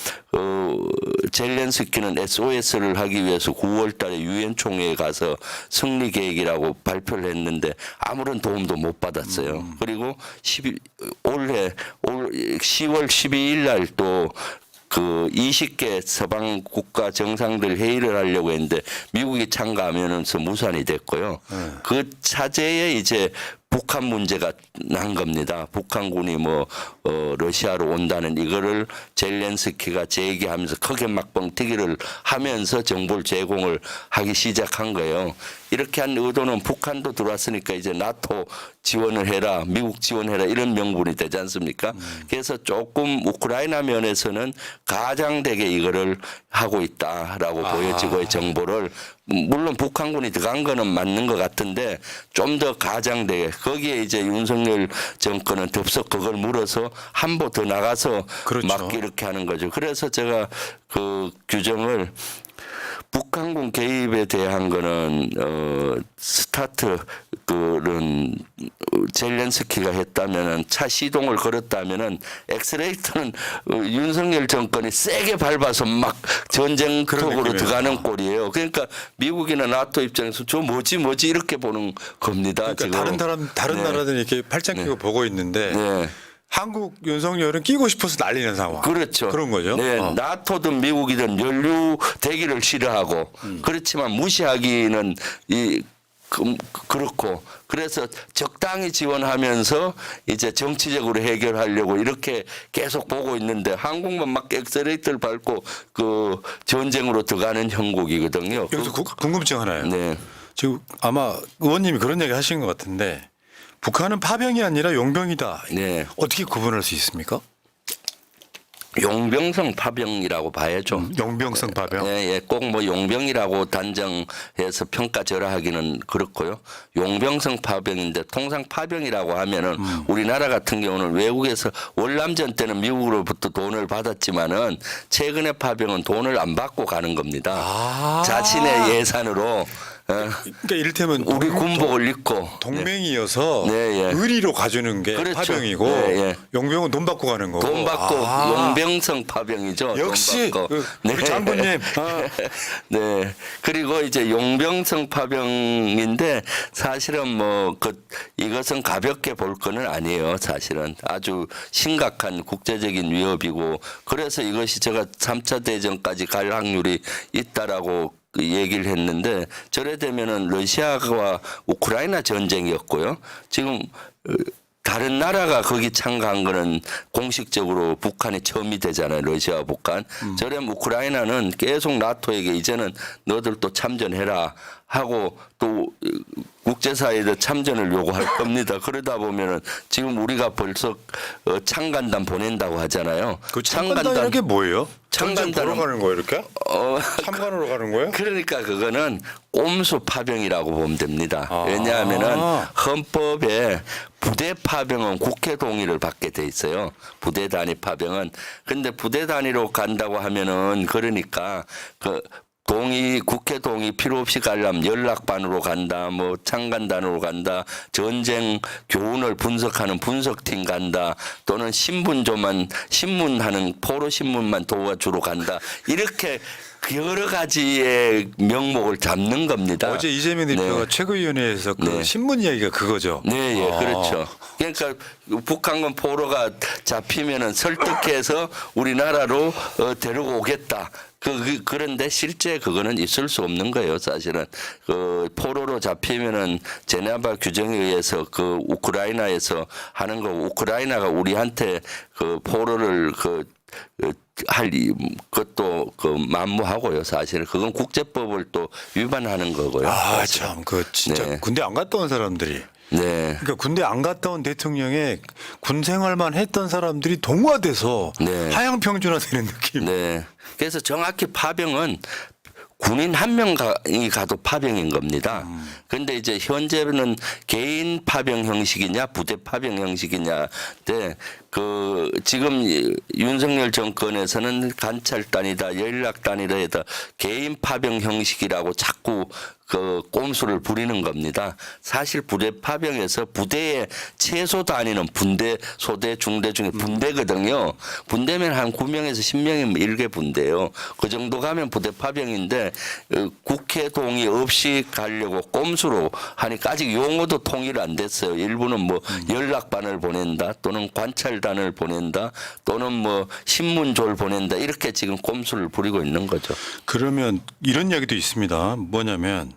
젤렌스키는 SOS를 하기 위해서 9월 달에 유엔 총회에 가서 승리 계획이라고 발표를 했는데 아무런 도움도 못 받았어요. 그리고 올해 10월 12일 날 또 그 20개 서방 국가 정상들 회의를 하려고 했는데 미국이 참가하면서 무산이 됐고요. 그 차제에 이제 북한 문제가 난 겁니다. 북한군이 러시아로 온다는 이거를 젤렌스키가 제기하면서 크게 막 뻥튀기를 하면서 정보를 제공을 하기 시작한 거예요. 이렇게 한 의도는 북한도 들어왔으니까 이제 나토 지원을 해라, 미국 지원해라 이런 명분이 되지 않습니까? 그래서 조금 우크라이나 면에서는 가장되게 이거를 하고 있다라고 보여지고 정보를 물론 북한군이 들어간 거는 맞는 것 같은데 좀 더 가장되게 거기에 이제 윤석열 정권은 덥석 그걸 물어서 한보 더 나가서 그렇죠. 막 이렇게 하는 거죠. 그래서 제가 그 규정을 북한군 개입에 대한 거는 스타트 그런 젤렌스키가 했다면은 차 시동을 걸었다면은 엑스레이터는 윤석열 정권이 세게 밟아서 막 전쟁통으로 느낌이에요. 들어가는 꼴이에요. 그러니까 미국이나 나토 입장에서 저 뭐지 이렇게 보는 겁니다. 그러니까 지금. 다른 네. 나라들은 이렇게 팔짱 끼고 보고 있는데 네. 한국 윤석열은 끼고 싶어서 난리는 상황. 그렇죠. 그런 거죠. 네, 어. 나토든 미국이든 연루 대기를 싫어하고 그렇지만 무시하기는 그렇고 그래서 적당히 지원하면서 이제 정치적으로 해결하려고 이렇게 계속 보고 있는데 한국만 막 엑셀레이터를 밟고 그 전쟁으로 들어가는 형국이거든요. 여기서 궁금증 하나요. 네. 지금 아마 의원님이 그런 얘기 하신 것 같은데 북한은 파병이 아니라 용병이다. 네. 어떻게 구분할 수 있습니까? 용병성 파병이라고 봐야죠. 용병성 파병. 예, 꼭 뭐 용병이라고 단정해서 평가절하하기는 그렇고요. 용병성 파병인데 통상 파병이라고 하면은 우리나라 같은 경우는 외국에서 월남전 때는 미국으로부터 돈을 받았지만은 최근에 파병은 돈을 안 받고 가는 겁니다. 아. 자신의 예산으로 그러니까 이를테면 우리 군복을 입고 동맹이어서 네, 예. 의리로 가져주는 게 그렇죠. 파병이고 네, 예. 용병은 돈 받고 가는 거고. 돈 받고 용병성 파병이죠. 역시 돈 받고. 우리 장군님. 네. 그리고 이제 용병성 파병인데 사실은 뭐 이것은 가볍게 볼 거는 아니에요. 사실은 아주 심각한 국제적인 위협이고 그래서 이것이 제가 3차 대전까지 갈 확률이 있다라고 그 얘기를 했는데 저래 되면은 러시아와 우크라이나 전쟁이었고요. 지금 다른 나라가 거기 참가한 거는 공식적으로 북한이 처음이 되잖아요. 러시아와 북한. 저래 우크라이나는 계속 나토에게 이제는 너들도 참전해라 하고 또 국제사회에도 참전을 요구할 겁니다. 그러다 보면은 지금 우리가 벌써 창간단 보낸다고 하잖아요. 그 참관단이라는 게 뭐예요? 참관단은 보러 가는 거예요, 이렇게? 참관으로 가는 거예요? 그러니까 그거는 꼼수 파병이라고 보면 됩니다. 아. 왜냐하면은 헌법에 부대 파병은 국회 동의를 받게 돼 있어요. 부대 단위 파병은. 근데 부대 단위로 간다고 하면은 그러니까 국회 동의 필요 없이 가려면 연락반으로 간다, 뭐 창간단으로 간다, 전쟁 교훈을 분석하는 분석팀 간다, 또는 신문하는 포로 신문만 도와주러 간다. 이렇게 여러 가지의 명목을 잡는 겁니다. 어제 이재명 대표가 최고위원회에서 그 네. 신문 이야기가 그거죠. 네, 예, 그렇죠. 그러니까 북한군 포로가 잡히면은 설득해서 우리나라로 데리고 오겠다. 그런데 실제 그거는 있을 수 없는 거예요, 사실은. 포로로 잡히면은 제네바 규정에 의해서 우크라이나에서 하는 거고, 우크라이나가 우리한테 포로를 그것도 만무하고요, 사실은. 그건 국제법을 또 위반하는 거고요. 아, 참, 진짜 네. 군대 안 갔다 온 사람들이. 네. 그러니까 군대 안 갔다 온 대통령의 군 생활만 했던 사람들이 동화돼서 네. 하향평준화되는 느낌. 네. 그래서 정확히 파병은 군인 한 명이 가도 파병인 겁니다. 그런데 이제 현재는 개인 파병 형식이냐 부대 파병 형식이냐인데 지금 윤석열 정권에서는 관찰단이다 연락단이다 해서 개인 파병 형식이라고 자꾸 꼼수를 부리는 겁니다. 사실 부대 파병에서 부대의 최소 단위는 분대, 소대, 중대 중에 분대거든요. 분대면 한 9명에서 10명이면 1개 분대요. 그 정도 가면 부대 파병인데 국회 동의 없이 가려고 꼼수로 하니까 아직 용어도 통일 안 됐어요. 일부는 뭐 연락반을 보낸다 또는 관찰단을 보낸다 또는 뭐 신문조를 보낸다 이렇게 지금 꼼수를 부리고 있는 거죠. 그러면 이런 이야기도 있습니다. 뭐냐면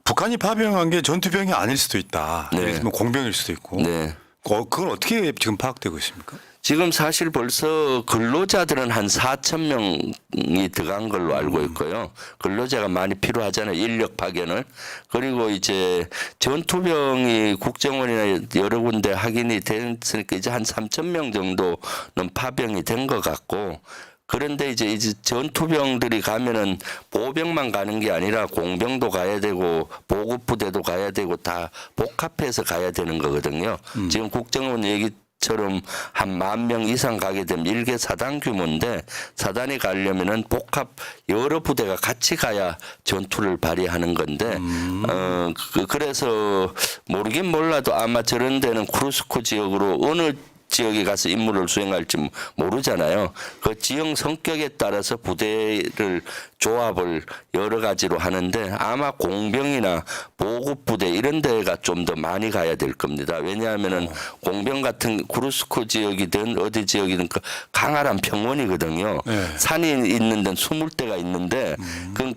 북한이 파병한 게 전투병이 아닐 수도 있다. 네. 예를 들면 공병일 수도 있고. 네. 그건 어떻게 지금 파악되고 있습니까? 지금 사실 벌써 근로자들은 한 4천 명이 들어간 걸로 알고 있고요. 근로자가 많이 필요하잖아요. 인력 파견을. 그리고 이제 전투병이 국정원이나 여러 군데 확인이 됐으니까 이제 한 3천 명 정도는 파병이 된 것 같고 그런데 이제 전투병들이 가면은 보병만 가는 게 아니라 공병도 가야 되고 보급부대도 가야 되고 다 복합해서 가야 되는 거거든요. 지금 국정원 얘기처럼 한 10,000명 이상 가게 되면 일개 사단 규모인데 사단이 가려면은 복합 여러 부대가 같이 가야 전투를 발휘하는 건데 그래서 모르긴 몰라도 아마 저런 데는 크루스코 지역으로 어느 지역에 가서 임무를 수행할지 모르잖아요. 그 지형 성격에 따라서 부대를 조합을 여러 가지로 하는데 아마 공병이나 보급부대 이런 데가 좀 더 많이 가야 될 겁니다. 왜냐하면은 공병 같은 크루스코 지역이든 어디 지역이든 그 강활한 평원이거든요. 네. 산이 있는 데는 20대가 있는데 그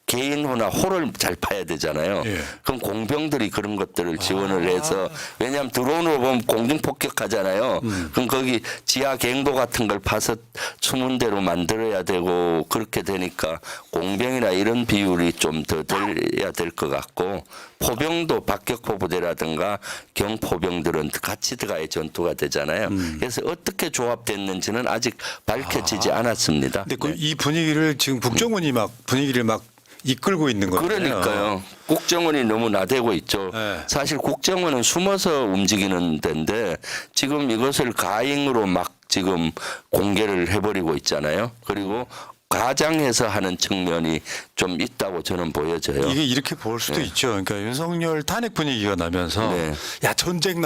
개인호나 호를 잘 파야 되잖아요. 예. 그럼 공병들이 그런 것들을 지원을 해서 왜냐하면 드론으로 보면 공중 폭격하잖아요. 그럼 거기 지하 갱도 같은 걸 파서 숨은 대로 만들어야 되고 그렇게 되니까 공병이나 이런 비율이 좀 더 돼야 될 것 같고 포병도 박격포 부대라든가 경포병들은 같이 들어가야 전투가 되잖아요. 그래서 어떻게 조합됐는지는 아직 밝혀지지 않았습니다. 근데 이 분위기를 지금 국정원이 막 분위기를 막 이끌고 있는 거예요. 그러니까요. 국정원이 너무 나대고 있죠. 네. 사실 국정원은 숨어서 움직이는 데인데 지금 이것을 가행으로 막 지금 공개를 해버리고 있잖아요. 그리고 과장해서 하는 측면이 좀 있다고 저는 보여져요. 이게 이렇게 볼 수도 있죠. 그러니까 윤석열 탄핵 분위기가 나면서 네. 야 전쟁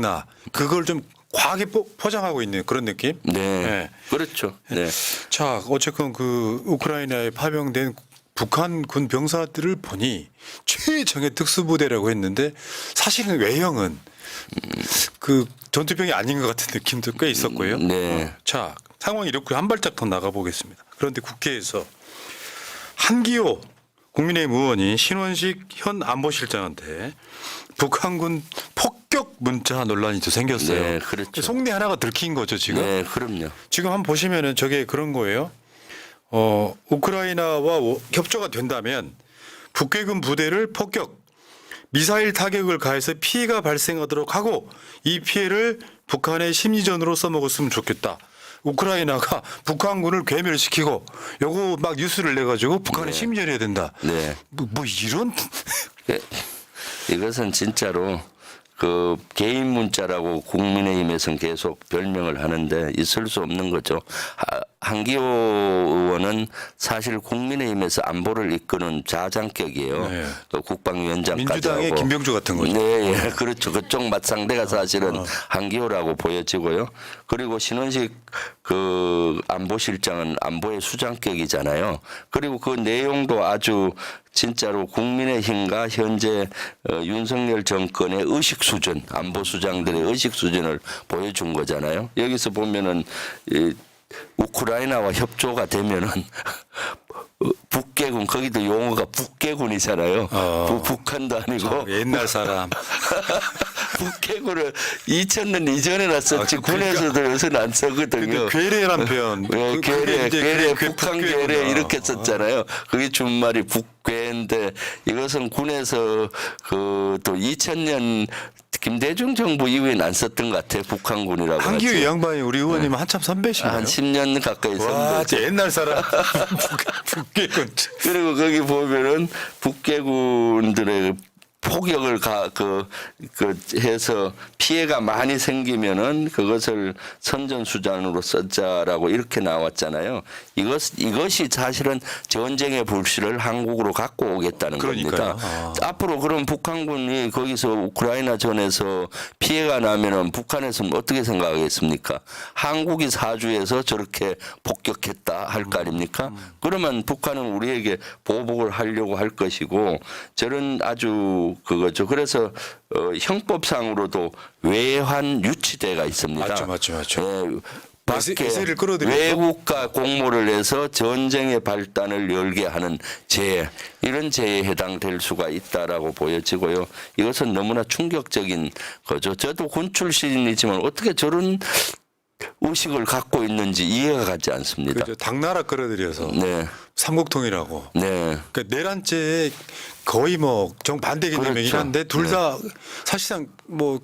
나 그걸 좀 과하게 포장하고 있는 그런 느낌. 네. 그렇죠. 네. 자, 어쨌건 그 우크라이나에 파병된 북한 군 병사들을 보니 최정예 특수부대라고 했는데 사실은 외형은 그 전투병이 아닌 것 같은 느낌도 꽤 있었고요. 네. 자, 상황이 이렇게 한 발짝 더 나가 보겠습니다. 그런데 국회에서 한기호 국민의힘 의원이 신원식 현 안보실장한테 북한군 폭격 문자 논란이 또 생겼어요. 네, 그렇죠. 속내 하나가 들킨 거죠, 지금. 네, 그럼요. 지금 한번 보시면은 저게 그런 거예요. 우크라이나와 협조가 된다면 북괴군 부대를 폭격, 미사일 타격을 가해서 피해가 발생하도록 하고 이 피해를 북한의 심리전으로 써먹었으면 좋겠다. 우크라이나가 북한군을 괴멸시키고 요거 막 뉴스를 내가지고 북한에 심리전해야 된다. 네. 뭐 이런 네. 이것은 진짜로 그 개인 문자라고 국민의힘에서는 계속 별명을 하는데 있을 수 없는 거죠. 한기호 의원은 사실 국민의힘에서 안보를 이끄는 자장격이에요. 네. 또 국방위원장까지 민주당의 하고. 김병주 같은 거죠. 네, 예, 그렇죠. 그쪽 맞상대가 사실은 한기호라고 보여지고요. 그리고 신원식 그 안보실장은 안보의 수장격이잖아요. 그리고 그 내용도 아주 진짜로 국민의힘과 현재 윤석열 정권의 의식 수준, 안보 수장들의 의식 수준을 보여준 거잖아요. 여기서 보면은 우크라이나와 협조가 되면은 북괴군 거기도 용어가 북괴군이잖아요. 북한도 아니고 옛날 사람. 북괴군을 2000년 이전에나 썼지 그러니까. 군에서도 요새는 안 쓰거든요. 근데 괴뢰란 표현. 네, 그게 괴뢰, 이제 괴뢰, 그게 북한 북괴구나. 괴뢰 이렇게 썼잖아요. 그게 준말이 북괴인데 이것은 군에서 그 또 2000년 김대중 정부 이후에는 안 썼던 것 같아요. 북한군이라고. 한기호 하지. 이 양반이 우리 의원님 한참 선배신가요? 한 10년 가까이 와, 선배. 진짜 옛날 사람. 북괴군. 그리고 거기 보면은 북괴군들의 폭격을 해서 피해가 많이 생기면은 그것을 선전수단으로 썼자라고 이렇게 나왔잖아요. 이것이 사실은 전쟁의 불씨를 한국으로 갖고 오겠다는 그러니까요. 겁니다. 앞으로 그럼 북한군이 거기서 우크라이나 전에서 피해가 나면은 북한에서는 어떻게 생각하겠습니까? 한국이 사주에서 저렇게 폭격했다 할 거 아닙니까? 그러면 북한은 우리에게 보복을 하려고 할 것이고 저런 아주 그거죠. 그래서 형법상으로도 외환 유치대가 있습니다. 맞죠. 예, 밖에 에세이를 끌어들여서? 외국과 공모를 해서 전쟁의 발단을 열게 하는 죄 이런 죄에 해당될 수가 있다라고 보여지고요. 이것은 너무나 충격적인 거죠. 저도 군 출신이지만 어떻게 저런 의식을 갖고 있는지 이해가 가지 않습니다. 그죠. 당나라 끌어들여서 네, 삼국통이라고. 네. 그러니까 내란죄 거의 뭐 정반대 개념이긴 그렇죠. 한데 둘 다 사실상 뭐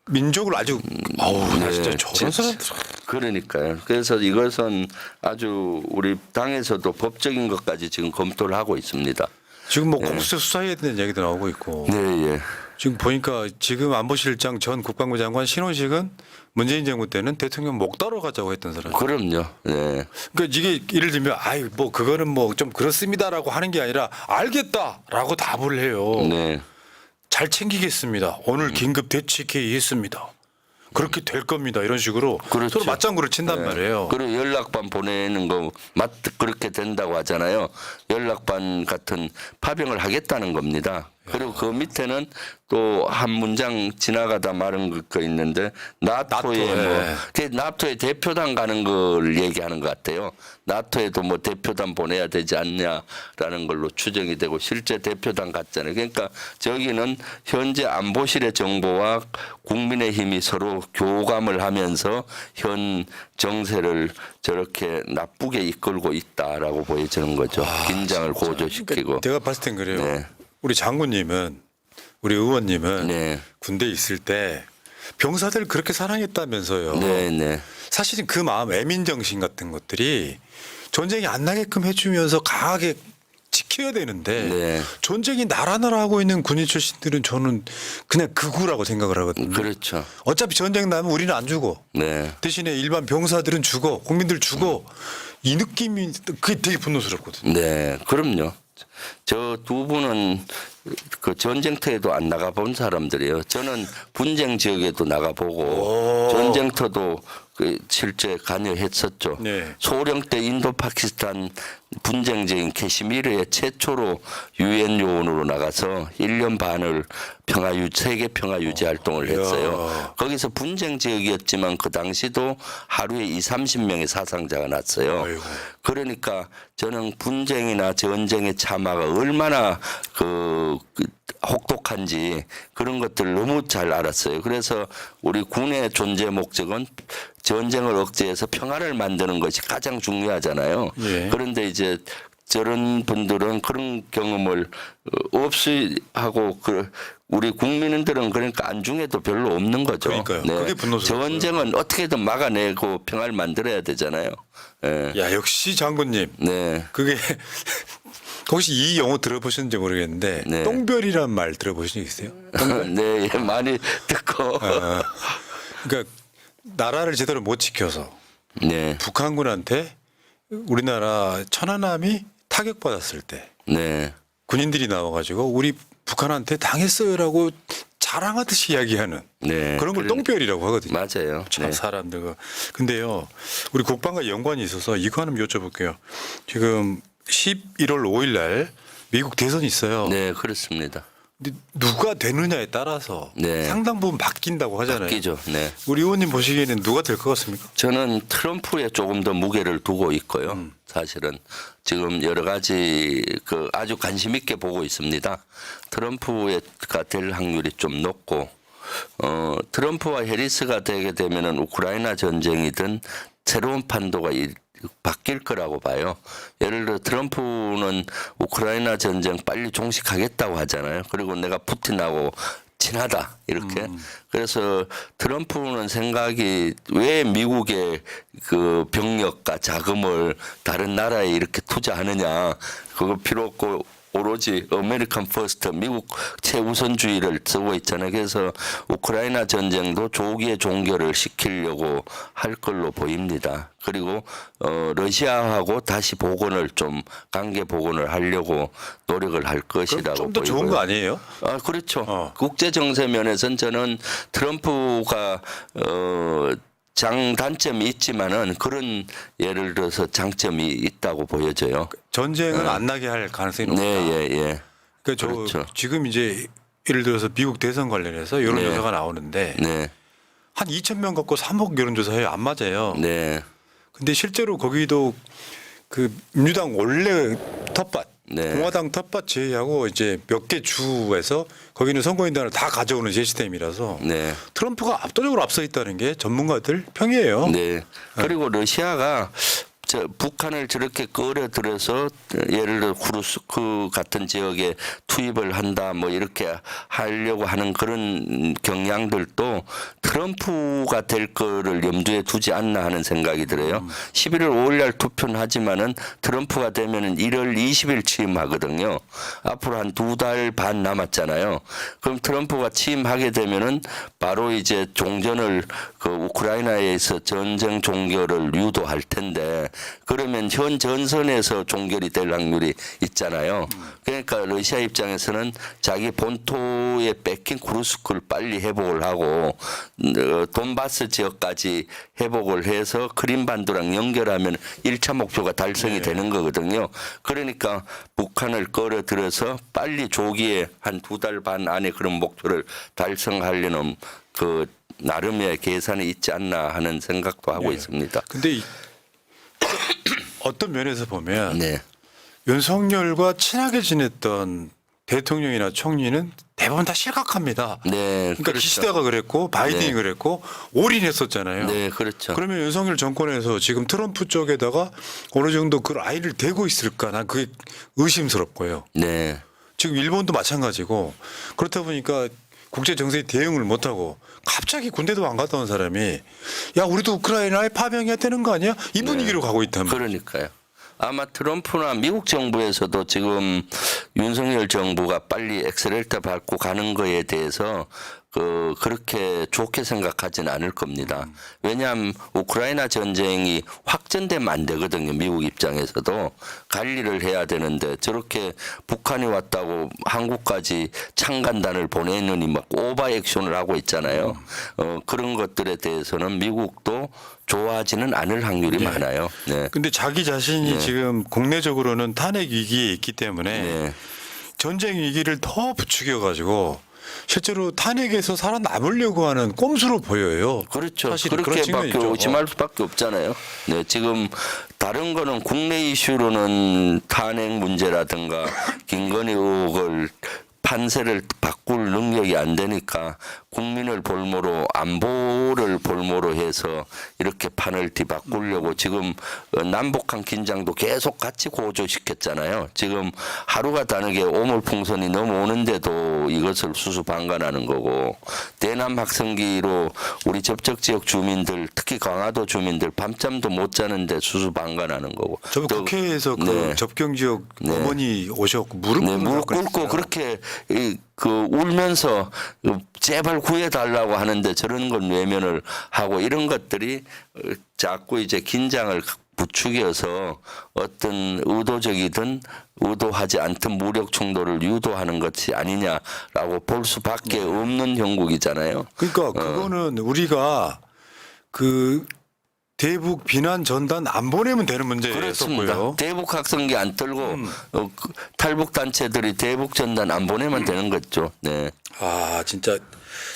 민족을 아주 나 진짜 저런 사람들 그러니까요. 그래서 이것은 아주 우리 당에서도 법적인 것까지 지금 검토를 하고 있습니다. 지금 뭐 공수처 수사해야 되는 얘기도 나오고 있고 네, 예. 지금 보니까 지금 안보실장 전 국방부 장관 신원식은 문재인 정부 때는 대통령 목 따러 가자고 했던 사람. 그럼요. 네. 그러니까 이게 예를 들면 아이 뭐 그거는 뭐 좀 그렇습니다라고 하는 게 아니라 알겠다라고 답을 해요. 네. 잘 챙기겠습니다. 오늘 긴급 대책회의 했습니다. 그렇게 될 겁니다. 이런 식으로 그렇죠. 서로 맞장구를 친단 말이에요. 그리고 연락반 보내는 거 그렇게 된다고 하잖아요. 연락반 같은 파병을 하겠다는 겁니다. 그리고 그 밑에는 또 한 문장 지나가다 말은 거 있는데 나토에 나토에 대표단 가는 걸 얘기하는 것 같아요. 나토에도 뭐 대표단 보내야 되지 않냐라는 걸로 추정이 되고 실제 대표단 갔잖아요. 그러니까 저기는 현재 안보실의 정보와 국민의힘이 서로 교감을 하면서 현 정세를 저렇게 나쁘게 이끌고 있다라고 보여지는 거죠. 긴장을 고조시키고. 내가 봤을 땐 그래요. 네. 우리 장군님은 우리 의원님은 네. 군대에 있을 때 병사들 그렇게 사랑했다면서요. 네, 네. 사실은 그 마음 애민정신 같은 것들이 전쟁이 안 나게끔 해주면서 강하게 지켜야 되는데 네. 전쟁이 나라나라 하고 있는 군인 출신들은 저는 그냥 극우라고 생각을 하거든요. 그렇죠. 어차피 전쟁 나면 우리는 안 죽어. 네. 대신에 일반 병사들은 죽어. 국민들 죽어. 이 느낌이 그게 되게 분노스럽거든요. 네, 그럼요. 저 두 분은 그 전쟁터에도 안 나가본 사람들이에요. 저는 분쟁 지역에도 나가보고 전쟁터도 그 실제 관여했었죠. 네. 소련 때 인도 파키스탄 분쟁지인 캐시미르에 최초로 유엔 요원으로 나가서 1년 반을 세계 평화 유지 활동을 했어요. 거기서 분쟁 지역이었지만 그 당시도 하루에 20-30명의 사상자가 났어요. 아이고. 그러니까 저는 분쟁이나 전쟁의 참화가 얼마나 혹독한지 그런 것들을 너무 잘 알았어요. 그래서 우리 군의 존재 목적은 전쟁을 억제해서 평화를 만드는 것이 가장 중요하잖아요. 예. 그런데 이제 저런 분들은 그런 경험을 없이 하고 우리 국민들은 그러니까 안중에도 별로 없는 거죠. 그러니까요. 그게 분노스러워요. 전쟁은 어떻게든 막아내고 평화를 만들어야 되잖아요. 예. 야 역시 장군님. 네. 그게 혹시 이 용어 들어보셨는지 모르겠는데 네. 똥별이란 말 들어보신 적 있어요? 네, 예, 많이 듣고. 그러니까 나라를 제대로 못 지켜서 네, 북한군한테 우리나라 천안함이 타격받았을 때 네, 군인들이 나와가지고 우리 북한한테 당했어요라고 자랑하듯이 이야기하는 네. 그런 걸 똥별이라고 하거든요. 맞아요. 참 네. 사람들. 근데요, 우리 국방과 연관이 있어서 이거 하나 여쭤볼게요. 지금 11월 5일 날 미국 대선이 있어요. 네, 그렇습니다. 근데 누가 되느냐에 따라서 네. 상당 부분 바뀐다고 하잖아요. 바뀌죠. 네. 우리 의원님 보시기에는 누가 될 것 같습니까? 저는 트럼프에 조금 더 무게를 두고 있고요. 사실은 지금 여러 가지 아주 관심 있게 보고 있습니다. 트럼프가 될 확률이 좀 높고, 트럼프와 해리스가 되게 되면은 우크라이나 전쟁이든 새로운 판도가 바뀔 거라고 봐요. 예를 들어 트럼프는 우크라이나 전쟁 빨리 종식하겠다고 하잖아요. 그리고 내가 푸틴하고 친하다 이렇게. 그래서 트럼프는 생각이 왜 미국의 그 병력과 자금을 다른 나라에 이렇게 투자하느냐. 그거 필요 없고 오로지 아메리칸 퍼스트 미국 최우선주의를 쓰고 있잖아요. 그래서 우크라이나 전쟁도 조기에 종결을 시키려고 할 걸로 보입니다. 그리고 러시아하고 다시 복원을 좀 관계 복원을 하려고 노력을 할 것이라고 좀 더 보이고요. 좋은 거 아니에요? 아, 그렇죠. 국제 정세 면에서는 저는 트럼프가 장단점이 있지만은 그런 예를 들어서 장점이 있다고 보여져요. 전쟁은 안 나게 할 가능성이 높다. 네, 예, 예. 그러니까 그렇죠. 지금 이제 예를 들어서 미국 대선 관련해서 여론조사가 나오는데 네, 한 2,000명 갖고 3억 여론조사해요. 안 맞아요. 네, 근데 실제로 거기도 그 민주당 원래 텃밭, 네. 공화당 텃밭 제외하고 이제 몇 개 주에서 거기는 선거인단을 다 가져오는 시스템이라서 네. 트럼프가 압도적으로 앞서 있다는 게 전문가들 평이에요. 네. 그리고 러시아가 북한을 저렇게 끌어들여서 예를 들어 쿠르스크 같은 지역에 투입을 한다 뭐 이렇게 하려고 하는 그런 경향들도 트럼프가 될 거를 염두에 두지 않나 하는 생각이 들어요. 11월 5일 날 투표는 하지만은 트럼프가 되면은 1월 20일 취임하거든요. 앞으로 한 2달 반 남았잖아요. 그럼 트럼프가 취임하게 되면은 바로 이제 종전을 그 우크라이나에서 전쟁 종결을 유도할 텐데 그러면 현 전선에서 종결이 될 확률이 있잖아요. 그러니까 러시아 입장에서는 자기 본토에 뺏긴 쿠르스크를 빨리 회복을 하고 돈바스 지역까지 회복을 해서 크림반도랑 연결하면 1차 목표가 달성이 되는 거거든요. 그러니까 북한을 끌어들여서 빨리 조기에 한 2달 반 안에 그런 목표를 달성하려는 그 나름의 계산이 있지 않나 하는 생각도 하고 있습니다. 근데 어떤 면에서 보면 네. 윤석열과 친하게 지냈던 대통령이나 총리는 대부분 다 실각합니다. 네. 그러니까 그렇죠. 기시다가 그랬고 바이든이 네. 그랬고 올인했었잖아요. 네, 그렇죠. 그러면 윤석열 정권에서 지금 트럼프 쪽에다가 어느 정도 그 라인을 대고 있을까? 난 그게 의심스럽고요. 네. 지금 일본도 마찬가지고 그렇다 보니까 국제 정세에 대응을 못하고 갑자기 군대도 안 갔다 온 사람이 야 우리도 우크라이나에 파병해야 되는 거 아니야? 이 분위기로 가고 있다면. 그러니까요. 아마 트럼프나 미국 정부에서도 지금 윤석열 정부가 빨리 엑셀레이터 밟고 가는 거에 대해서 그렇게 좋게 생각하지는 않을 겁니다. 왜냐하면 우크라이나 전쟁이 확전되면 안 되거든요. 미국 입장에서도 관리를 해야 되는데 저렇게 북한이 왔다고 한국까지 창간단을 보내느니 막 오버 액션을 하고 있잖아요. 그런 것들에 대해서는 미국도 좋아하지는 않을 확률이 많아요. 네. 근데 자기 자신이 네. 지금 국내적으로는 탄핵 위기에 있기 때문에 네. 전쟁 위기를 더 부추겨 가지고 실제로 탄핵에서 살아남으려고 하는 꼼수로 보여요. 그렇죠. 사실은 그런 측면이 그렇게밖에 있죠. 의심할 수밖에 없잖아요. 네, 지금 다른 거는 국내 이슈로는 탄핵 문제라든가 김건희 의혹을 판세를 바꿀 능력이 안 되니까 국민을 볼모로 안보를 볼모로 해서 이렇게 판을 뒤바꾸려고 지금 남북한 긴장도 계속 같이 고조시켰잖아요. 지금 하루가 다르게 오물풍선이 넘어오는데도 이것을 수수방관하는 거고 대남 학생기로 우리 접촉 지역 주민들 특히 강화도 주민들 밤잠도 못 자는데 수수방관하는 거고 저번 또 국회에서 그 네. 접경 지역 어머니 오셨고 무릎 네, 꿇는 무릎 사건이 꿇고 있어요. 그렇게 울면서 제발 구해달라고 하는데 저런 건 외면을 하고 이런 것들이 자꾸 이제 긴장을 부추겨서 어떤 의도적이든 의도하지 않든 무력 충돌을 유도하는 것이 아니냐라고 볼 수밖에 없는 형국이잖아요. 그러니까 그거는 우리가 그 대북 비난 전단 안 보내면 되는 그렇습니다. 문제였었고요. 대북 학생기 안 떨고 탈북 단체들이 대북 전단 안 보내면 되는 거죠. 네, 아 진짜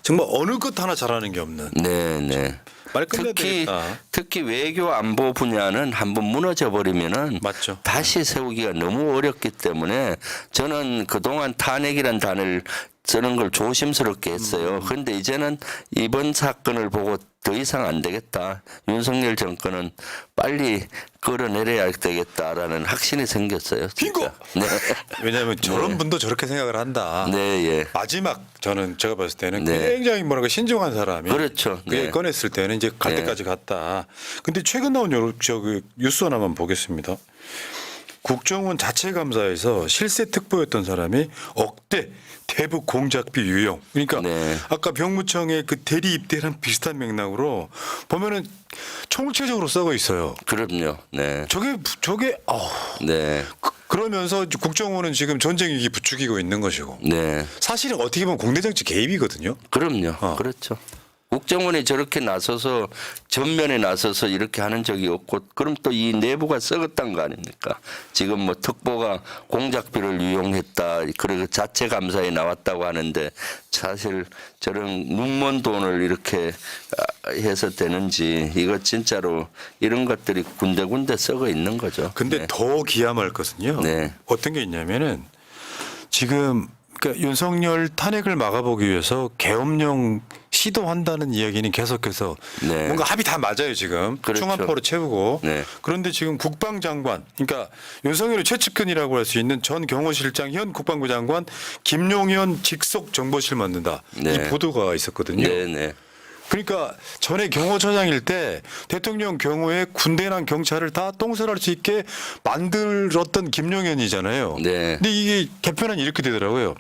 정말 어느 것 하나 잘하는 게 없는. 네, 네. 빨리 끝내야 특히 되겠다. 특히 외교 안보 분야는 한번 무너져 버리면은 맞죠. 다시 세우기가 너무 어렵기 때문에 저는 그동안 탄핵이란 단어를 쓰는 걸 조심스럽게 했어요. 그런데 이제는 이번 사건을 보고 더 이상 안 되겠다. 윤석열 정권은 빨리 끌어내려야 되겠다라는 확신이 생겼어요. 진짜. 빙고! 네. 왜냐하면 저런 분도 저렇게 생각을 한다. 네, 예. 마지막 저는 제가 봤을 때는 네. 굉장히 뭐랄까 신중한 사람이 그렇죠. 그게 네. 꺼냈을 때는 이제 갈 네. 때까지 갔다. 근데 최근 나온 저기 뉴스 하나만 보겠습니다. 국정원 자체 감사에서 실세 특보였던 사람이 억대 대북 공작비 유용. 그러니까 네. 아까 병무청의 그 대리 입대랑 비슷한 맥락으로 보면은 총체적으로 썩어 있어요. 그럼요. 네. 저게 네. 그러면서 국정원은 지금 전쟁 위기 부추기고 있는 것이고 네. 사실은 어떻게 보면 국내 정치 개입이거든요. 그럼요. 그렇죠. 국정원이 저렇게 나서서 전면에 나서서 이렇게 하는 적이 없고 그럼 또 이 내부가 썩었단 거 아닙니까? 지금 뭐 특보가 공작비를 유용했다. 그리고 자체 감사에 나왔다고 하는데 사실 저런 눈먼 돈을 이렇게 해서 되는지 이거 진짜로 이런 것들이 군데군데 썩어 있는 거죠. 근데 네. 더 기함할 것은요. 네. 어떤 게 있냐면은 지금 그러니까 윤석열 탄핵을 막아보기 위해서 계엄령 시도한다는 이야기는 계속해서 네. 뭔가 합의 다 맞아요 지금. 그렇죠. 충안포로 채우고. 네. 그런데 지금 국방장관, 그러니까 윤석열의 최측근이라고 할 수 있는 전 경호실장 현 국방부 장관 김용현 직속 정보실 만든다. 네. 이 보도가 있었거든요. 네네. 그러니까 전에 경호처장일 때 대통령 경호에 군대랑 경찰을 다 통솔할 수 있게 만들었던 김용현이잖아요. 네. 근데 이게 개편안이 이렇게 되더라고요.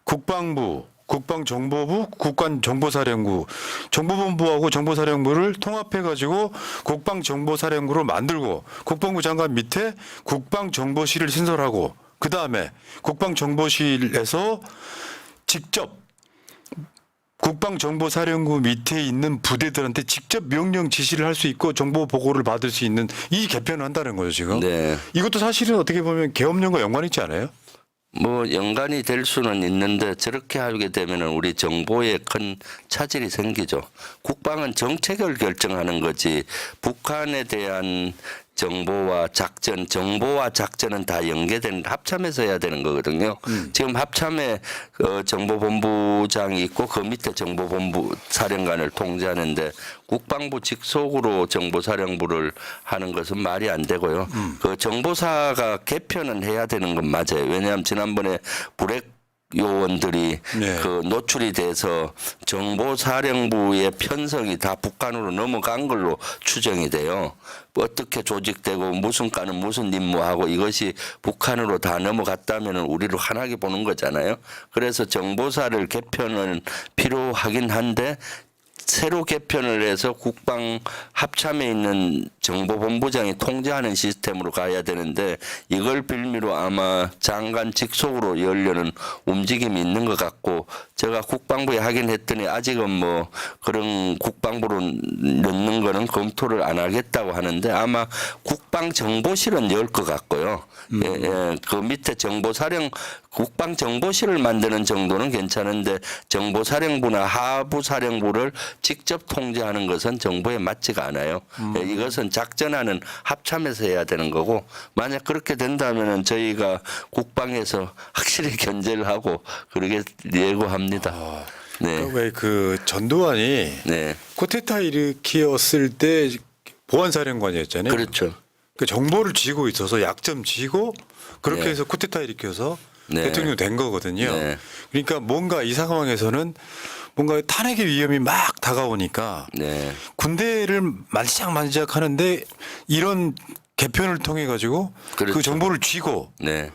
국방부, 국방정보부, 국가정보사령부, 정보본부하고 정보사령부를 통합해가지고 국방정보사령부로 만들고 국방부 장관 밑에 국방정보실을 신설하고 그 다음에 국방정보실에서 직접 국방정보사령부 밑에 있는 부대들한테 직접 명령 지시를 할 수 있고 정보 보고를 받을 수 있는 이 개편을 한다는 거죠 지금. 네. 이것도 사실은 어떻게 보면 계엄령과 연관이 있지 않아요? 뭐 연관이 될 수는 있는데 저렇게 하게 되면은 우리 정보에 큰 차질이 생기죠. 국방은 정책을 결정하는 거지 북한에 대한 정보와 작전, 정보와 작전은 다 연계된 합참에서 해야 되는 거거든요. 지금 합참에 정보본부장이 있고 그 밑에 정보본부 사령관을 통제하는데 국방부 직속으로 정보사령부를 하는 것은 말이 안 되고요. 그 정보사가 개편은 해야 되는 건 맞아요. 왜냐하면 지난번에 브렉 요원들이 네. 그 노출이 돼서 정보사령부의 편성이 다 북한으로 넘어간 걸로 추정이 돼요. 어떻게 조직되고 무슨 과는 무슨 임무하고 이것이 북한으로 다 넘어갔다면 우리를 환하게 보는 거잖아요. 그래서 정보사를 개편은 필요하긴 한데 새로 개편을 해서 국방 합참에 있는 정보본부장이 통제하는 시스템으로 가야 되는데 이걸 빌미로 아마 장관 직속으로 열려는 움직임이 있는 것 같고 제가 국방부에 하긴 했더니 아직은 뭐 그런 국방부로 넣는 거는 검토를 안 하겠다고 하는데 아마 국방정보실은 열 것 같고요. 예, 예, 그 밑에 국방정보실을 만드는 정도는 괜찮은데 정보사령부나 하부사령부를 직접 통제하는 것은 정부에 맞지가 않아요. 예, 이것은 작전하는 합참에서 해야 되는 거고 만약 그렇게 된다면 저희가 국방에서 확실히 견제를 하고 그러게 예고합니다. 네. 왜 그 전두환이 네. 쿠데타 일으켰을 때 보안사령관이었잖아요. 그렇죠. 그 정보를 쥐고 있어서 약점 쥐고 그렇게 네. 해서 쿠데타 일으켜서 네. 대통령 된 거거든요. 네. 그러니까 뭔가 이 상황에서는 뭔가 탄핵의 위험이 막 다가오니까 네. 군대를 만지작 하는데 이런 개편을 통해 가지고 그렇죠. 그 정보를 쥐고 네.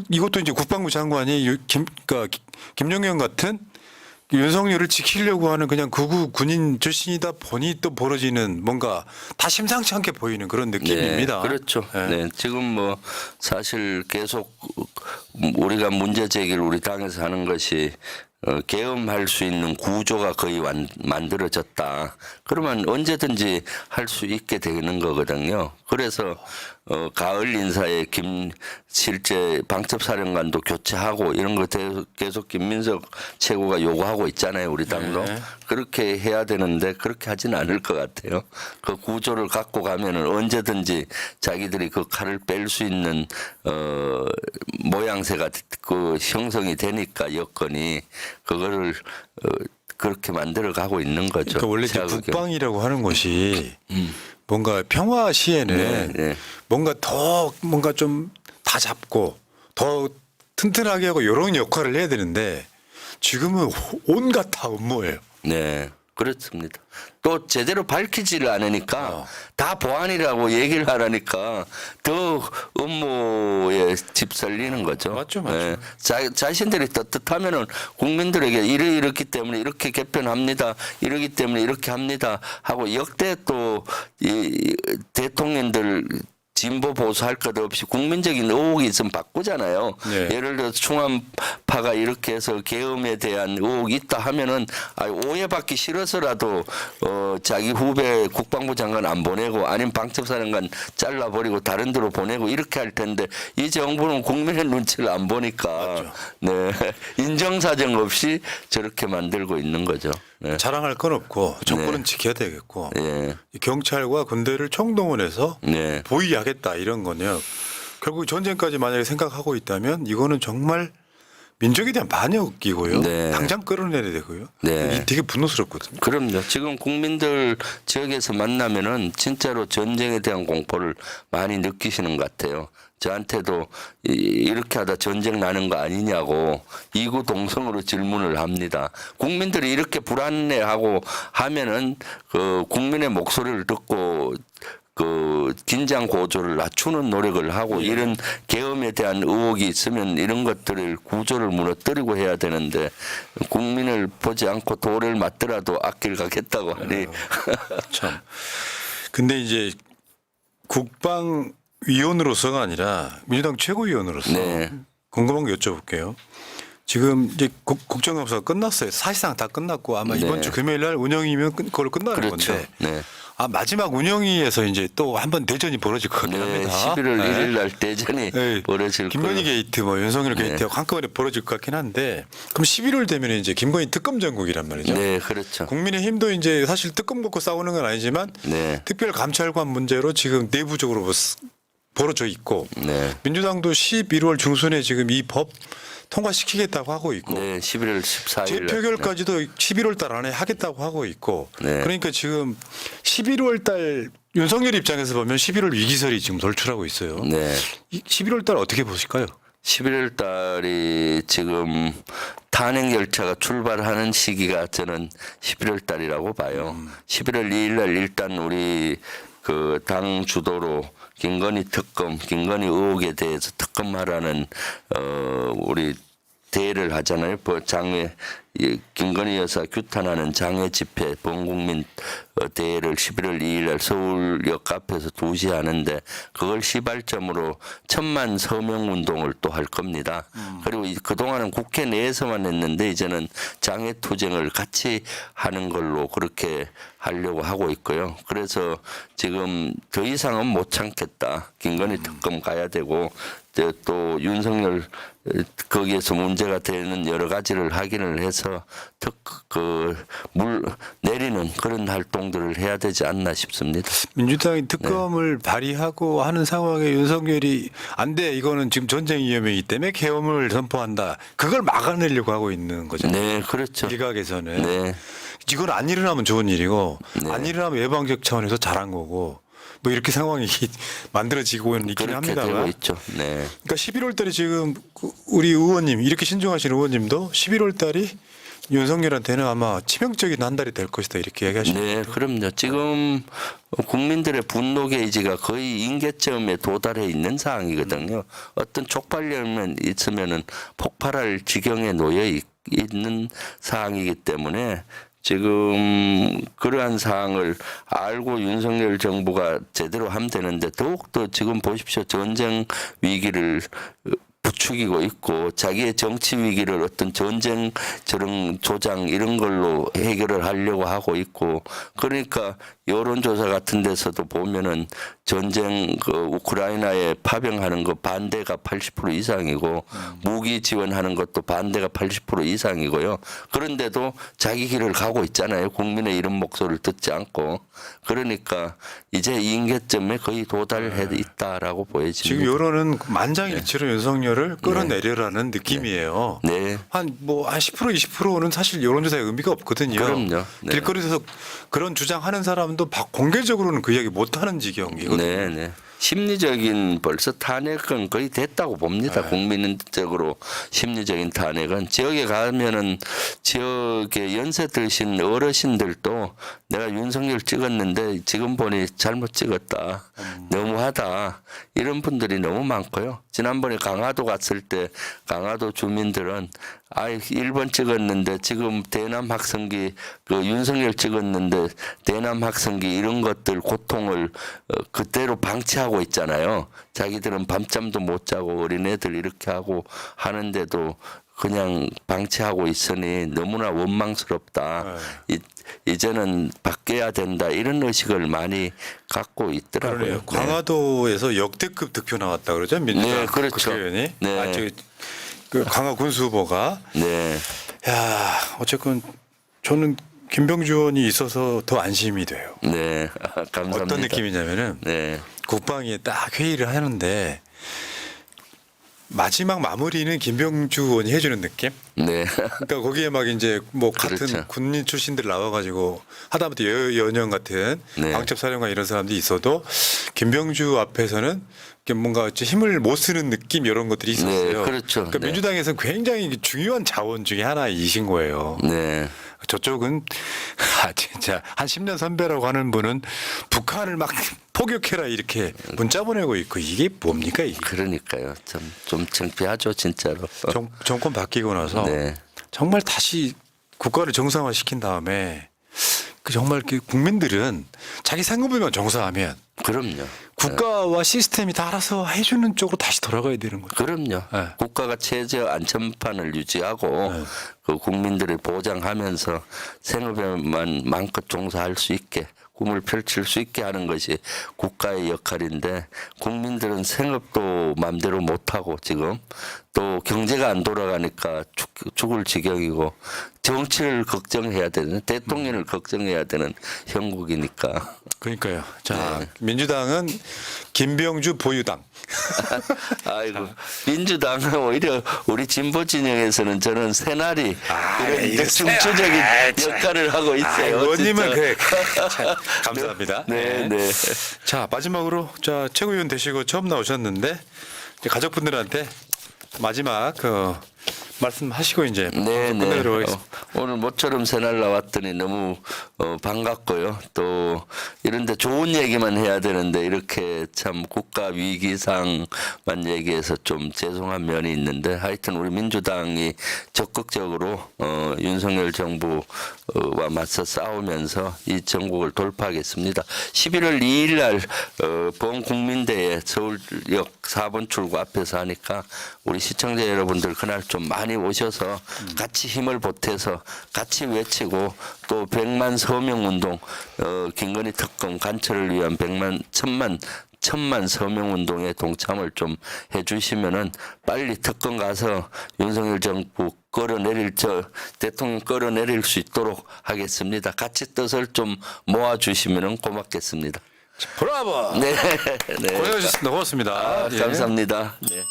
이것도 이제 국방부 장관이 그러니까 김용현 같은 윤석열을 지키려고 하는 그냥 극우 군인 출신이다 보니 또 벌어지는 뭔가 다 심상치 않게 보이는 그런 느낌입니다. 네, 그렇죠. 네. 네. 지금 뭐 사실 계속 우리가 문제 제기를 우리 당에서 하는 것이 계엄할 수 있는 구조가 거의 만들어졌다. 그러면 언제든지 할 수 있게 되는 거거든요. 그래서 가을 인사에 실제 방첩사령관도 교체하고 이런 거 계속 김민석 최고가 요구하고 있잖아요. 우리 당도. 네. 그렇게 해야 되는데 그렇게 하지는 않을 것 같아요. 그 구조를 갖고 가면은 언제든지 자기들이 그 칼을 뺄 수 있는 모양새가 그 형성이 되니까 여건이 그거를 그렇게 만들어 가고 있는 거죠. 그러니까 원래 이제 제가 그게. 국방이라고 하는 것이 뭔가 평화 시에는 네, 네. 뭔가 더 뭔가 좀 다 잡고 더 튼튼하게 하고 이런 역할을 해야 되는데 지금은 온갖 다 음모예요. 네, 그렇습니다. 또 제대로 밝히지를 않으니까 다 보안이라고 얘기를 하라니까 더 음모에 휩쓸리는 거죠. 맞죠, 맞죠. 자신들이 떳떳하면은 국민들에게 이렇기 때문에 이렇게 개편합니다. 이러기 때문에 이렇게 합니다. 하고 역대 또 이 대통령들 진보 보수할 것 없이 국민적인 의혹이 있으면 바꾸잖아요. 네. 예를 들어 충암파가 이렇게 해서 계엄에 대한 의혹이 있다 하면은 오해받기 싫어서라도 자기 후배 국방부 장관 안 보내고 아니면 방첩사령관 잘라버리고 다른 데로 보내고 이렇게 할 텐데 이 정부는 국민의 눈치를 안 보니까 네. 인정사정 없이 저렇게 만들고 있는 거죠. 네. 자랑할 건 없고 정부는 네. 지켜야 되겠고 예. 이 경찰과 군대를 총동원해서 네. 보위하겠다 이런 거요. 결국 전쟁까지 만약에 생각하고 있다면 이거는 정말 민족에 대한 반역이고요. 네. 당장 끌어내야 되고요. 네. 이게 되게 분노스럽거든요. 그럼요. 지금 국민들 지역에서 만나면은 진짜로 전쟁에 대한 공포를 많이 느끼시는 것 같아요. 저한테도 이렇게 하다 전쟁 나는 거 아니냐고 이구동성으로 질문을 합니다. 국민들이 이렇게 불안해하고 하면은 그 국민의 목소리를 듣고 그 긴장 고조를 낮추는 노력을 하고 이런 계엄에 대한 의혹이 있으면 이런 것들을 구조를 무너뜨리고 해야 되는데 국민을 보지 않고 돌을 맞더라도 앞길 가겠다고 하니 참. 근데 이제 국방위원으로서가 아니라 민주당 최고위원으로서 네. 궁금한 거 여쭤볼게요. 지금 이제 국정감사가 끝났어요. 사실상 다 끝났고 아마 네. 이번 주 금요일 날 운영이면 그걸로 끝나는 그렇죠. 건데 네. 마지막 운영위에서 이제 또 한 번 대전이 벌어질 것 같긴 네. 합니다. 11월 네. 1일 날 대전이 네. 벌어질 김건희 거예요. 게이트, 뭐 윤석열 네. 게이트하고 한꺼번에 벌어질 것 같긴 한데 그럼 11월 되면 이제 김건희 특검 전국이란 말이죠. 네, 그렇죠. 국민의힘도 이제 사실 특검 갖고 싸우는 건 아니지만 네. 특별감찰관 문제로 지금 내부적으로 뭐 벌어져 있고 네. 민주당도 11월 중순에 지금 이 법 통과시키겠다고 하고 있고 네, 11월 14일 날. 재표결까지도 11월 달 안에 하겠다고 하고 있고 네. 그러니까 지금 11월 달 윤석열 입장에서 보면 11월 위기설이 지금 돌출하고 있어요. 네. 11월 달 어떻게 보실까요? 11월 달이 지금 탄핵 열차가 출발하는 시기가 저는 11월 달이라고 봐요. 11월 2일 날 일단 우리 그 당 주도로 김건희 특검, 김건희 의혹에 대해서 특검하라는 우리 대회를 하잖아요. 장외 김건희 여사 규탄하는 장외 집회 본국민 대회를 11월 2일 날 서울역 앞에서 2시에 하는데 그걸 시발점으로 1000만 서명 운동을 또 할 겁니다. 그리고 그동안은 국회 내에서만 했는데 이제는 장외 투쟁을 같이 하는 걸로 그렇게 하려고 하고 있고요. 그래서 지금 더 이상은 못 참겠다. 김건희 특검 가야 되고 또 윤석열 거기에서 문제가 되는 여러 가지를 확인을 해서 물 내리는 그런 활동들을 해야 되지 않나 싶습니다. 민주당이 특검을 발의하고 하는 상황에 윤석열이 안 돼. 이거는 지금 전쟁 위험이기 때문에 계엄을 선포한다. 그걸 막아내려고 하고 있는 거잖아요. 네, 그렇죠. 일각에서는. 네. 이건 안 일어나면 좋은 일이고 네. 안 일어나면 예방적 차원에서 잘한 거고 뭐 이렇게 상황이 만들어지고 있긴 그렇게 합니다만. 되고 있죠. 네. 그러니까 11월 달에 지금 우리 의원님 이렇게 신중하신 의원님도 11월 달이 윤석열한테는 아마 치명적인 한 달이 될 것이다 이렇게 얘기하시는 네, 그럼요. 지금 국민들의 분노 게이지가 거의 임계점에 도달해 있는 상황이거든요. 어떤 촉발력만 있으면은 폭발할 지경에 놓여 있는 상황이기 때문에 지금 그러한 사항을 알고 윤석열 정부가 제대로 하면 되는데 더욱더 지금 보십시오. 전쟁 위기를 부추기고 있고 자기의 정치 위기를 어떤 전쟁 저런 조장 이런 걸로 해결을 하려고 하고 있고 그러니까 여론조사 같은 데서도 보면은 전쟁 그 우크라이나에 파병하는 거 반대가 80% 이상이고 무기 지원하는 것도 반대가 80% 이상이고요. 그런데도 자기 길을 가고 있잖아요. 국민의 이런 목소리를 듣지 않고 그러니까 이제 임계점에 거의 도달해 있다라고 보여집니다. 지금 여론은 만장일치로 윤석열을 끌어내려라는 느낌이에요. 네. 한 10% 20%는 사실 여론조사에 의미가 없거든요. 그럼요. 네. 길거리에서 그런 주장하는 사람도 공개적으로는 그 이야기 못하는 지경이거든요. 네, 네. 심리적인 벌써 탄핵은 거의 됐다고 봅니다. 국민적으로 심리적인 탄핵은 지역에 가면은 지역에 연세 드신 어르신들도 내가 윤석열 찍었는데 지금 보니 잘못 찍었다. 너무하다. 이런 분들이 너무 많고요. 지난번에 강화도 갔을 때 강화도 주민들은 1번 찍었는데 지금 대남 학생기 그 윤석열 찍었는데 대남 학생기 이런 것들 고통을 그대로 방치하고 있잖아요. 자기들은 밤잠도 못 자고 어린애들 이렇게 하고 하는데도 그냥 방치하고 있으니 너무나 원망스럽다. 이제는 바뀌어야 된다. 이런 의식을 많이 갖고 있더라고요. 그러네요. 광화도에서 역대급 득표 나왔다 그러죠? 민주당 네, 그렇죠. 국회의원이. 네. 그 강화 군수 후보가. 네. 야, 어쨌건 저는 김병주 의원이 있어서 더 안심이 돼요. 네. 감사합니다. 어떤 느낌이냐면은 네. 국방위에 딱 회의를 하는데 마지막 마무리는 김병주 의원이 해주는 느낌? 네. 그러니까 거기에 막 이제 뭐 같은 그렇죠. 군인 출신들 나와가지고 하다못해 연영 같은 네. 광첩사령관 이런 사람들이 있어도 김병주 앞에서는 이렇게 뭔가 힘을 못 쓰는 느낌 이런 것들이 있었어요. 네, 그렇죠. 그러니까 네. 민주당에서는 굉장히 중요한 자원 중에 하나이신 거예요. 네. 저쪽은 진짜 한 10년 선배라고 하는 분은 북한을 막 포격해라 이렇게 문자 보내고 있고 이게 뭡니까 이게? 그러니까요. 좀 창피하죠, 진짜로. 정권 바뀌고 나서 네. 정말 다시 국가를 정상화 시킨 다음에 그 정말 그 국민들은 자기 생업에만 정상하면 그럼요. 국가와 시스템이 다 알아서 해주는 쪽으로 다시 돌아가야 되는 거죠. 그럼요. 네. 국가가 최저 안전판을 유지하고 그 국민들을 보장하면서 생업에만 마음껏 종사할 수 있게 꿈을 펼칠 수 있게 하는 것이 국가의 역할인데 국민들은 생업도 마음대로 못하고 지금 또 경제가 안 돌아가니까 죽을 지경이고 정치를 걱정해야 되는 대통령을 걱정해야 되는 형국이니까. 그러니까요. 자, 네. 민주당은 김병주 보유당. 아이고 민주당은 오히려 우리 진보 진영에서는 저는 새날이 이런 중추적인 역할을 하고 있어요. 의원님은 진짜. 그래. 자, 감사합니다. 네, 네. 자, 마지막으로 자 최고위원 되시고 처음 나오셨는데 이제 가족분들한테 마지막 그 말씀하시고 이제 네, 네. 끝내도록 하겠습니다. 오늘 모처럼 새날 나왔더니 너무 반갑고요. 또 이런데 좋은 얘기만 해야 되는데 이렇게 참 국가 위기상만 얘기해서 좀 죄송한 면이 있는데 하여튼 우리 민주당이 적극적으로 윤석열 정부와 맞서 싸우면서 이 전국을 돌파하겠습니다. 11월 2일 날 범국민대회 서울역 4번 출구 앞에서 하니까 우리 시청자 여러분들 그날 좀 많이 오셔서 같이 힘을 보태서 같이 외치고 또 100만 서명 운동 김건희 특검 간철을 위한 100만 천만 서명 운동에 동참을 좀 해주시면은 빨리 특검 가서 윤석열 정부 대통령 끌어내릴 수 있도록 하겠습니다. 같이 뜻을 좀 모아주시면은 고맙겠습니다. 브라보. 네, 네. 고생하셨습니다. 고맙습니다. 예. 감사합니다. 네.